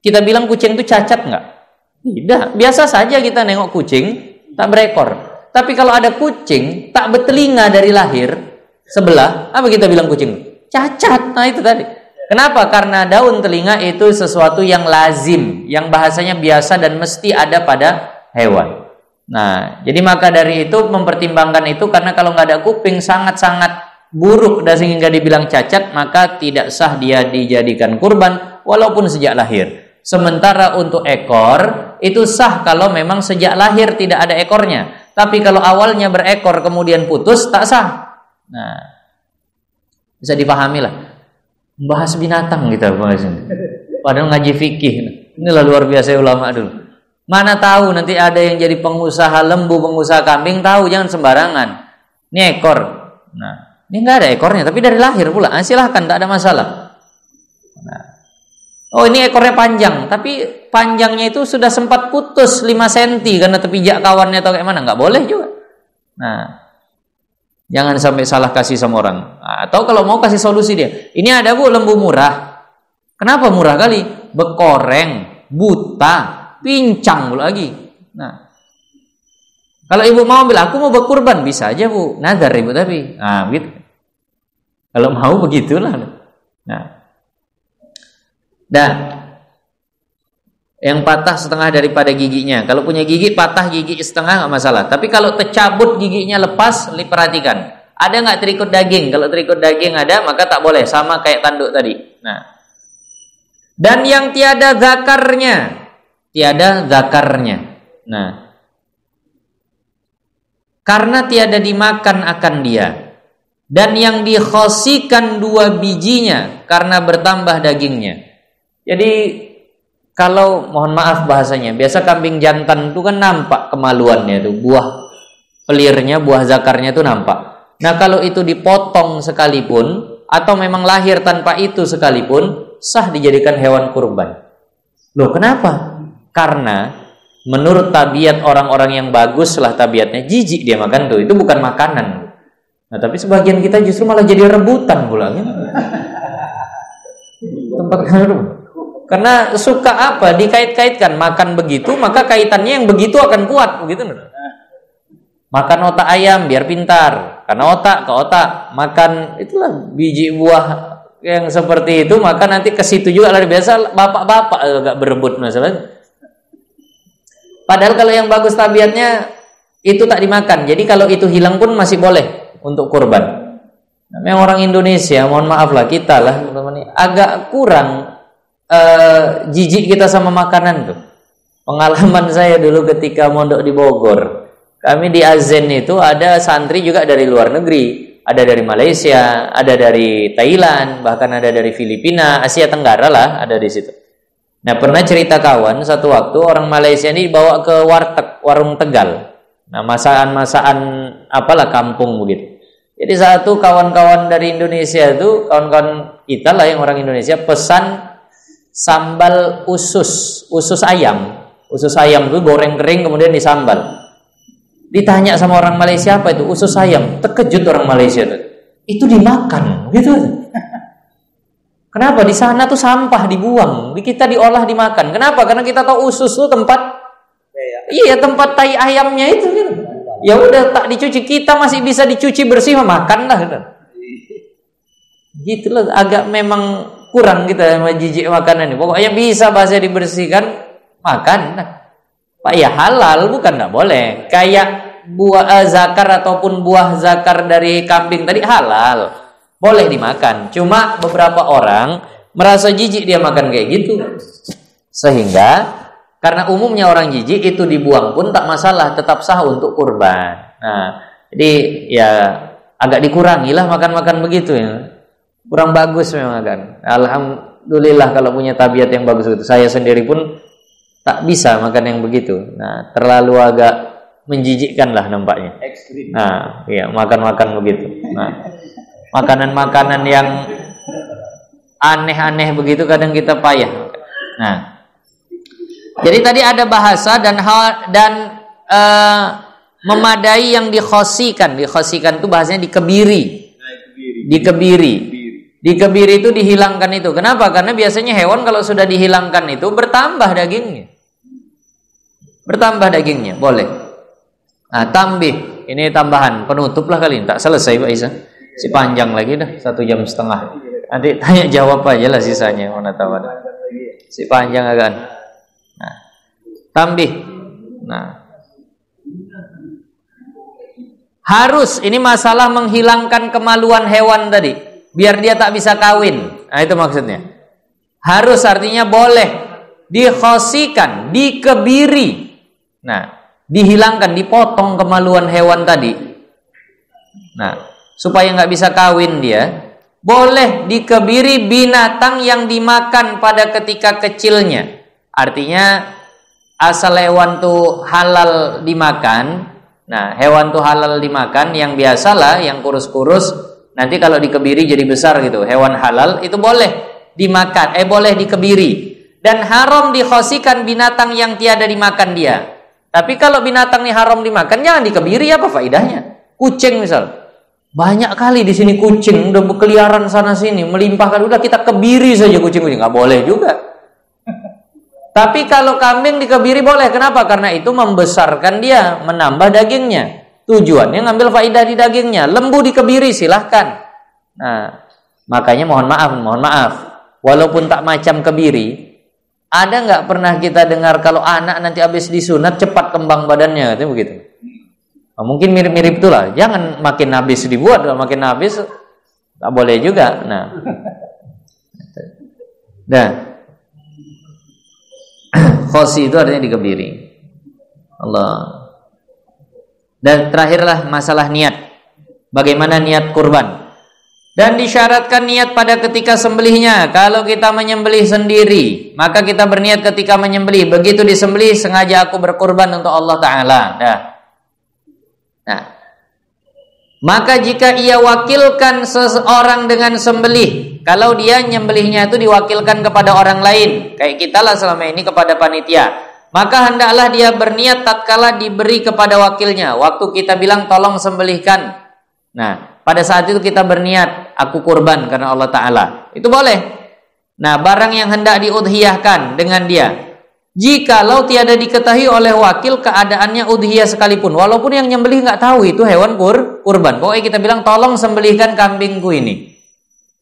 Kita bilang kucing itu cacat nggak? Tidak. Biasa saja kita nengok kucing tak berekor. Tapi kalau ada kucing tak bertelinga dari lahir sebelah, apa kita bilang kucing? Cacat. Nah itu tadi. Kenapa? Karena daun telinga itu sesuatu yang lazim, yang bahasanya biasa dan mesti ada pada hewan. Nah, jadi maka dari itu mempertimbangkan itu, karena kalau nggak ada kuping sangat-sangat buruk dan sehingga dibilang cacat, maka tidak sah dia dijadikan kurban walaupun sejak lahir. Sementara untuk ekor itu sah kalau memang sejak lahir tidak ada ekornya. Tapi kalau awalnya berekor kemudian putus, tak sah. Nah, bisa dipahami lah. Bahas binatang kita bahas ini. Padahal ngaji fikih. Inilah luar biasa ulama dulu. Mana tahu nanti ada yang jadi pengusaha lembu, pengusaha kambing, tahu jangan sembarangan. Ini ekor. Nah, ini nggak ada ekornya, tapi dari lahir pula. Nah, silahkan, tak ada masalah. Nah, oh ini ekornya panjang, tapi panjangnya itu sudah sempat putus 5 cm karena terpijak kawannya atau kayak mana, nggak boleh juga. Nah, jangan sampai salah kasih sama orang. Atau kalau mau kasih solusi dia. Ini ada Bu lembu murah. Kenapa murah kali? Bekoreng, buta, pincang lagi. Nah, kalau ibu mau bilang aku mau berkurban, bisa aja Bu. Nazar ibu tapi. Nah, gitu. Kalau mau begitulah. Nah. Dan yang patah setengah daripada giginya. Kalau punya gigi patah gigi setengah nggak masalah. Tapi kalau tercabut giginya lepas, perhatikan. Ada nggak terikut daging? Kalau terikut daging ada, maka tak boleh. Sama kayak tanduk tadi. Nah. Dan yang tiada zakarnya. Nah. Karena tiada dimakan akan dia. Dan yang dikhosikan 2 bijinya karena bertambah dagingnya. Jadi kalau mohon maaf bahasanya, biasa kambing jantan itu kan nampak kemaluannya itu, buah pelirnya, buah zakarnya itu nampak. Nah, kalau itu dipotong sekalipun atau memang lahir tanpa itu sekalipun, sah dijadikan hewan kurban. Loh, kenapa? Karena menurut tabiat orang-orang yang bagus lah tabiatnya, jijik dia makan tuh, itu bukan makanan. Nah, tapi sebagian kita justru malah jadi rebutan pula kan? Tempat karena suka apa dikait-kaitkan, makan begitu maka kaitannya yang begitu akan kuat begitu. Makan otak ayam biar pintar, karena otak ke otak. Makan itulah biji buah yang seperti itu, maka nanti ke situ juga lari. Biasa bapak-bapak agak berebut masalah. Padahal kalau yang bagus tabiatnya itu tak dimakan. Jadi kalau itu hilang pun masih boleh untuk kurban. Memang orang Indonesia, mohon maaf lah kita lah teman-teman, agak kurang jijik kita sama makanan tuh. Pengalaman saya dulu ketika mondok di Bogor, kami di Azen itu ada santri juga dari luar negeri, ada dari Malaysia, ada dari Thailand, bahkan ada dari Filipina, Asia Tenggara lah ada di situ. Nah, pernah cerita kawan satu waktu orang Malaysia ini dibawa ke warung Tegal. Nah, masakan apalah kampung begitu. Jadi satu kawan-kawan dari Indonesia itu, kawan-kawan kita lah yang orang Indonesia, pesan sambal usus ayam. Usus ayam itu goreng kering kemudian disambal. Ditanya sama orang Malaysia, apa itu usus ayam? Terkejut orang Malaysia itu. Itu dimakan, gitu. Kenapa? Di sana tuh sampah dibuang, di kita diolah dimakan. Kenapa? Karena kita tahu usus itu tempat, iya tempat tai ayamnya itu. Gitu. Ya udah tak dicuci, kita masih bisa dicuci bersih, makan lah. Gitu loh, agak memang kurang kita jijik makanan ini. Pokoknya bisa bahasa dibersihkan, makan. Pak ya halal, bukan nggak boleh. Kayak buah zakar ataupun buah zakar dari kambing tadi halal, boleh dimakan. Cuma beberapa orang merasa jijik dia makan kayak gitu, sehingga karena umumnya orang jijik itu dibuang pun tak masalah, tetap sah untuk kurban. Nah, jadi ya agak dikurangilah makan-makan begitu ya. Kurang bagus memang kan. Alhamdulillah kalau punya tabiat yang bagus gitu. Saya sendiri pun tak bisa makan yang begitu. Nah, terlalu agak menjijikkan lah nampaknya. Ekstrim. Nah, iya makan-makan begitu. Nah, makanan-makanan yang aneh-aneh begitu kadang kita payah. Nah, jadi tadi ada bahasa dan memadai yang dikhosikan. Dikhosikan itu bahasanya dikebiri. Dikebiri itu dihilangkan itu. Kenapa? Karena biasanya hewan kalau sudah dihilangkan itu bertambah dagingnya. Bertambah dagingnya, boleh. Nah, tambih. Ini tambahan, penutup lah kali ini. Tak selesai Pak Isa. Si panjang lagi dah, 1,5 jam. Nanti tanya jawab aja lah sisanya. Mana tahu ada. Si panjang agak. Nah, tambih. Nah, harus, ini masalah menghilangkan kemaluan hewan tadi, biar dia tak bisa kawin. Nah, itu maksudnya. Harus artinya boleh dikhosikan, dikebiri. Nah, dihilangkan, dipotong kemaluan hewan tadi. Nah, supaya nggak bisa kawin dia, boleh dikebiri binatang yang dimakan pada ketika kecilnya. Artinya asal hewan tuh halal dimakan. Nah, hewan tuh halal dimakan, yang biasalah, yang kurus-kurus, nanti kalau dikebiri jadi besar gitu. Hewan halal itu boleh dimakan, boleh dikebiri. Dan haram dikhosikan binatang yang tiada dimakan dia. Tapi kalau binatang ini haram dimakan, jangan dikebiri, apa faedahnya? Kucing misal, banyak kali di sini kucing udah berkeliaran sana sini, melimpahkan, udah kita kebiri saja kucing-kucing, nggak boleh juga. Tapi kalau kambing dikebiri boleh, kenapa? Karena itu membesarkan dia, menambah dagingnya. Tujuannya ngambil faedah di dagingnya. Lembu dikebiri silahkan. Nah, makanya mohon maaf. Walaupun tak macam kebiri, ada nggak pernah kita dengar kalau anak nanti habis disunat cepat kembang badannya, katanya begitu. Nah, mungkin mirip-mirip itulah. Jangan makin habis dibuat, makin habis tak boleh juga. Nah, khosi itu artinya dikebiri. Allah. Dan terakhirlah masalah niat. Bagaimana niat kurban? Dan disyaratkan niat pada ketika sembelihnya. Kalau kita menyembelih sendiri, maka kita berniat ketika menyembelih. Begitu disembelih, sengaja aku berkurban untuk Allah Ta'ala. Nah, maka jika ia wakilkan seseorang dengan sembelih, kalau dia nyembelihnya itu diwakilkan kepada orang lain, kayak kita lah selama ini kepada panitia, maka hendaklah dia berniat tatkala diberi kepada wakilnya. Waktu kita bilang tolong sembelihkan, nah pada saat itu kita berniat aku kurban karena Allah Ta'ala, itu boleh. Nah, barang yang hendak diudhiyahkan dengan dia, jikalau tiada diketahui oleh wakil keadaannya udhiyah sekalipun, walaupun yang nyembelih nggak tahu itu hewan kurban, pokoknya kita bilang tolong sembelihkan kambingku ini,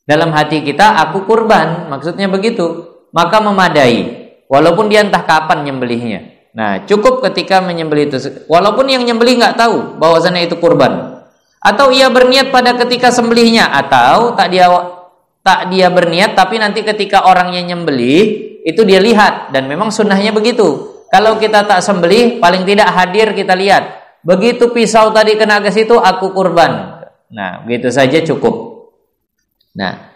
dalam hati kita aku kurban, maksudnya begitu, maka memadai. Walaupun dia entah kapan nyembelihnya. Nah, cukup ketika menyembelih itu, walaupun yang nyembelih nggak tahu bahwasannya itu kurban. Atau ia berniat pada ketika sembelihnya, atau tak dia berniat, tapi nanti ketika orangnya nyembelih itu dia lihat, dan memang sunnahnya begitu. Kalau kita tak sembelih, paling tidak hadir kita lihat. Begitu pisau tadi kena ke situ, aku kurban. Nah, begitu saja cukup. Nah,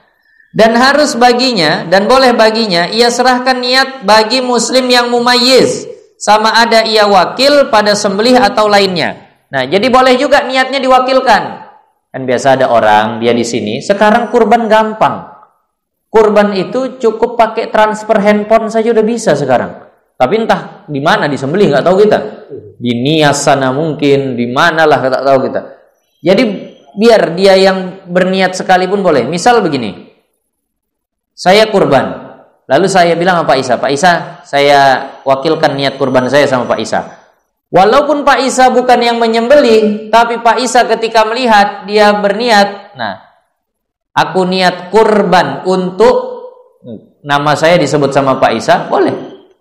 dan harus baginya dan boleh baginya ia serahkan niat bagi muslim yang mumayyiz, sama ada ia wakil pada sembelih atau lainnya. Nah, jadi boleh juga niatnya diwakilkan. Kan biasa ada orang dia di sini, sekarang kurban gampang. Kurban itu cukup pakai transfer handphone saja udah bisa sekarang. Tapi entah di mana disembelih nggak tahu kita. Di Nias sana mungkin, di manalah nggak tahu kita. Jadi biar dia yang berniat sekalipun boleh. Misal begini, saya kurban, lalu saya bilang sama Pak Isa, saya wakilkan niat kurban saya sama Pak Isa. Walaupun Pak Isa bukan yang menyembelih, tapi Pak Isa ketika melihat dia berniat, nah, aku niat kurban untuk nama saya disebut sama Pak Isa, boleh.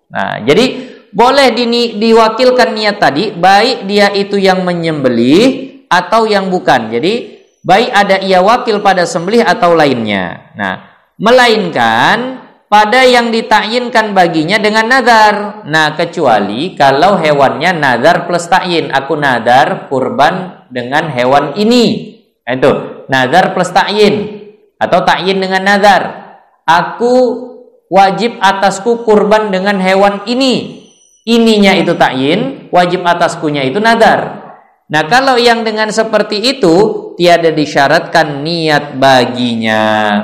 Nah, jadi boleh diwakilkan niat tadi, baik dia itu yang menyembelih atau yang bukan. Jadi baik ada ia wakil pada sembelih atau lainnya. Nah, melainkan pada yang ditakyinkan baginya dengan nadar. Nah, kecuali kalau hewannya nadar plus takyin. Aku nadar kurban dengan hewan ini. Itu nadar plus takyin atau takyin dengan nadar. Aku wajib atasku kurban dengan hewan ini. Ininya itu takyin, wajib ataskunya itu nadar. Nah, kalau yang dengan seperti itu tiada disyaratkan niat baginya.